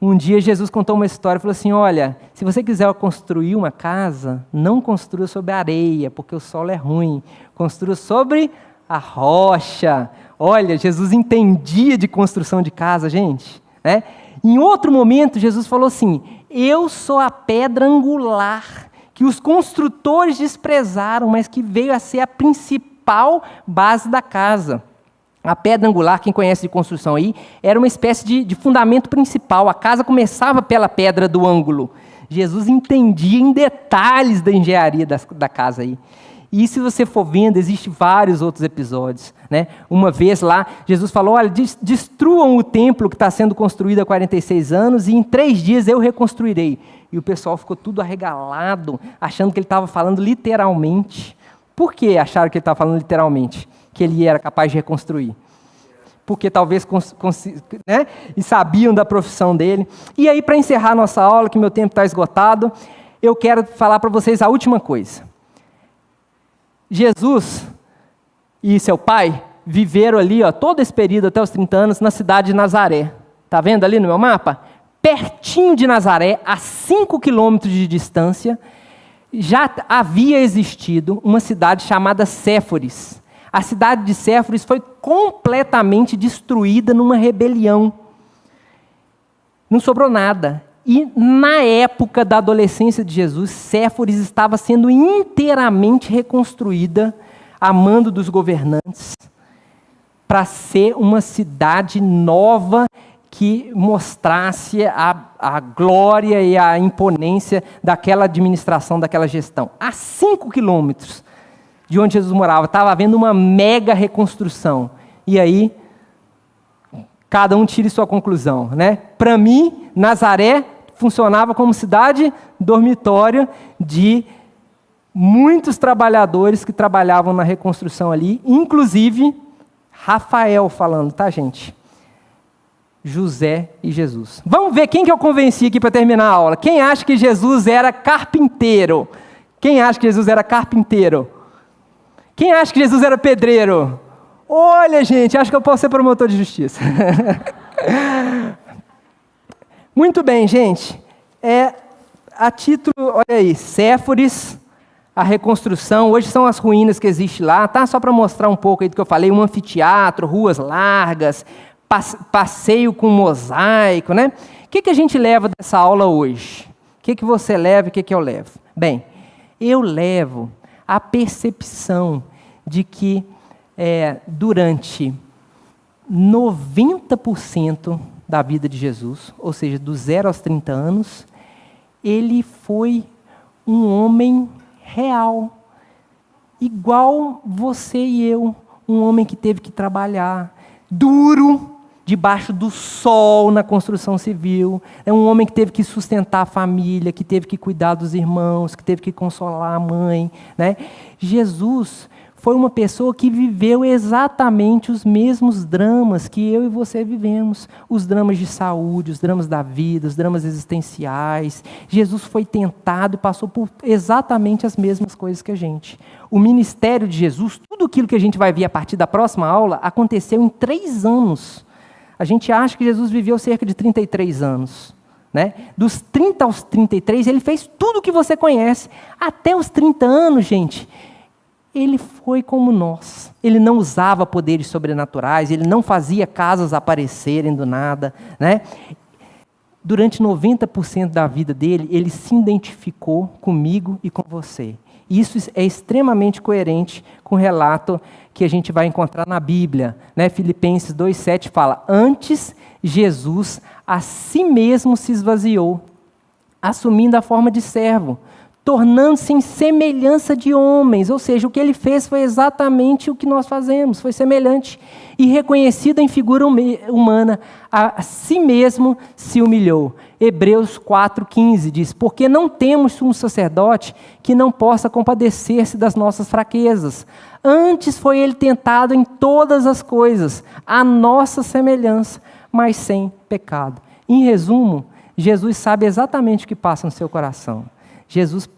Um dia Jesus contou uma história, falou assim, olha, se você quiser construir uma casa, não construa sobre a areia, porque o solo é ruim. Construa sobre a rocha. Olha, Jesus entendia de construção de casa, gente. Né? Em outro momento, Jesus falou assim, eu sou a pedra angular que os construtores desprezaram, mas que veio a ser a principal base da casa. A pedra angular, quem conhece de construção aí, era uma espécie de fundamento principal. A casa começava pela pedra do ângulo. Jesus entendia em detalhes da engenharia da casa aí. E se você for vendo, existem vários outros episódios. Né? Uma vez lá, Jesus falou, olha, destruam o templo que está sendo construído há 46 anos e em 3 dias eu reconstruirei. E o pessoal ficou tudo arregalado, achando que ele estava falando literalmente. Por que acharam que ele estava falando literalmente? Que ele era capaz de reconstruir? Porque talvez, né? E sabiam da profissão dele. E aí, para encerrar nossa aula, que meu tempo está esgotado, eu quero falar para vocês a última coisa. Jesus e seu pai viveram ali, todo esse período, até os 30 anos, na cidade de Nazaré. Está vendo ali no meu mapa? Pertinho de Nazaré, a 5 quilômetros de distância, já havia existido uma cidade chamada Séforis. A cidade de Séforis foi completamente destruída numa rebelião. Não sobrou nada. E na época da adolescência de Jesus, Séforis estava sendo inteiramente reconstruída a mando dos governantes para ser uma cidade nova que mostrasse a glória e a imponência daquela administração, daquela gestão. A 5 quilômetros de onde Jesus morava, estava havendo uma mega reconstrução. E aí, cada um tire sua conclusão. Né? Para mim, Nazaré funcionava como cidade dormitório de muitos trabalhadores que trabalhavam na reconstrução ali, inclusive Rafael falando, tá, gente? José e Jesus. Vamos ver quem que eu convenci aqui para terminar a aula. Quem acha que Jesus era carpinteiro? Quem acha que Jesus era carpinteiro? Quem acha que Jesus era pedreiro? Olha, gente, acho que eu posso ser promotor de justiça. Muito bem, gente. A título, olha aí, Séforis, a reconstrução, hoje são as ruínas que existem lá, tá? Só para mostrar um pouco aí do que eu falei, um anfiteatro, ruas largas, passeio com mosaico, né? O que a gente leva dessa aula hoje? O que você leva e o que eu levo? Bem, eu levo a percepção de que durante 90% da vida de Jesus, ou seja, dos 0 aos 30 anos, ele foi um homem real, igual você e eu, um homem que teve que trabalhar duro, debaixo do sol na construção civil, é um homem que teve que sustentar a família, que teve que cuidar dos irmãos, que teve que consolar a mãe, né? Jesus foi uma pessoa que viveu exatamente os mesmos dramas que eu e você vivemos, os dramas de saúde, os dramas da vida, os dramas existenciais. Jesus foi tentado e passou por exatamente as mesmas coisas que a gente. O ministério de Jesus, tudo aquilo que a gente vai ver a partir da próxima aula, aconteceu em 3 anos. A gente acha que Jesus viveu cerca de 33 anos. Né? Dos 30 aos 33, ele fez tudo o que você conhece. Até os 30 anos, gente, ele foi como nós. Ele não usava poderes sobrenaturais, ele não fazia casas aparecerem do nada. Né? Durante 90% da vida dele, ele se identificou comigo e com você. Isso é extremamente coerente com o relato que a gente vai encontrar na Bíblia. Né? Filipenses 2,7 fala: antes Jesus a si mesmo se esvaziou, assumindo a forma de servo, tornando-se em semelhança de homens. Ou seja, o que ele fez foi exatamente o que nós fazemos, foi semelhante. E reconhecido em figura humana, a si mesmo se humilhou. Hebreus 4,15 diz: porque não temos um sacerdote que não possa compadecer-se das nossas fraquezas. Antes foi ele tentado em todas as coisas, à nossa semelhança, mas sem pecado. Em resumo, Jesus sabe exatamente o que passa no seu coração. Jesus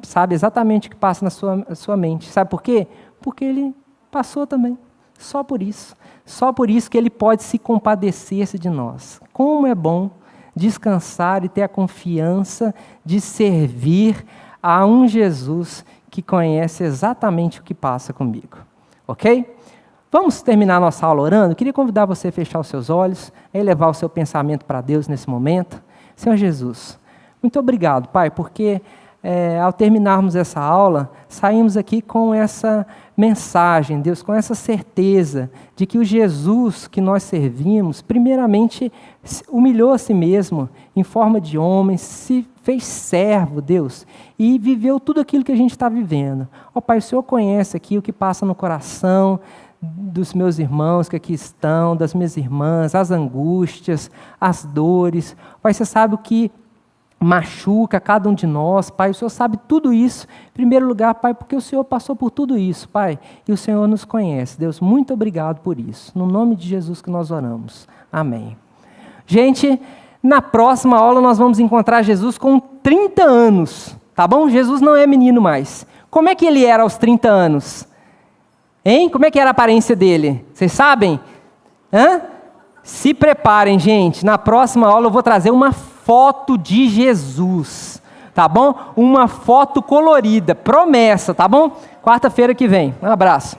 sabe exatamente o que passa na sua mente. Sabe por quê? Porque ele passou também. Só por isso. Só por isso que ele pode se compadecer-se de nós. Como é bom descansar e ter a confiança de servir a um Jesus que conhece exatamente o que passa comigo. Ok? Vamos terminar nossa aula orando? Eu queria convidar você a fechar os seus olhos, a elevar o seu pensamento para Deus nesse momento. Senhor Jesus, muito obrigado, Pai, porque ao terminarmos essa aula, saímos aqui com essa mensagem, Deus, com essa certeza de que o Jesus que nós servimos, primeiramente, humilhou a si mesmo em forma de homem, se fez servo, Deus, e viveu tudo aquilo que a gente está vivendo. Ó Pai, o Senhor conhece aqui o que passa no coração dos meus irmãos que aqui estão, das minhas irmãs, as angústias, as dores. Pai, você sabe o que machuca cada um de nós, Pai, o Senhor sabe tudo isso, em primeiro lugar, Pai, porque o Senhor passou por tudo isso, Pai, e o Senhor nos conhece. Deus, muito obrigado por isso, no nome de Jesus que nós oramos, amém. Gente, na próxima aula nós vamos encontrar Jesus com 30 anos, tá bom? Jesus não é menino mais. Como é que ele era aos 30 anos? Hein? Como é que era a aparência dele? Vocês sabem? Se preparem, gente, na próxima aula eu vou trazer uma foto de Jesus, tá bom? Uma foto colorida, promessa, tá bom? Quarta-feira que vem. Um abraço.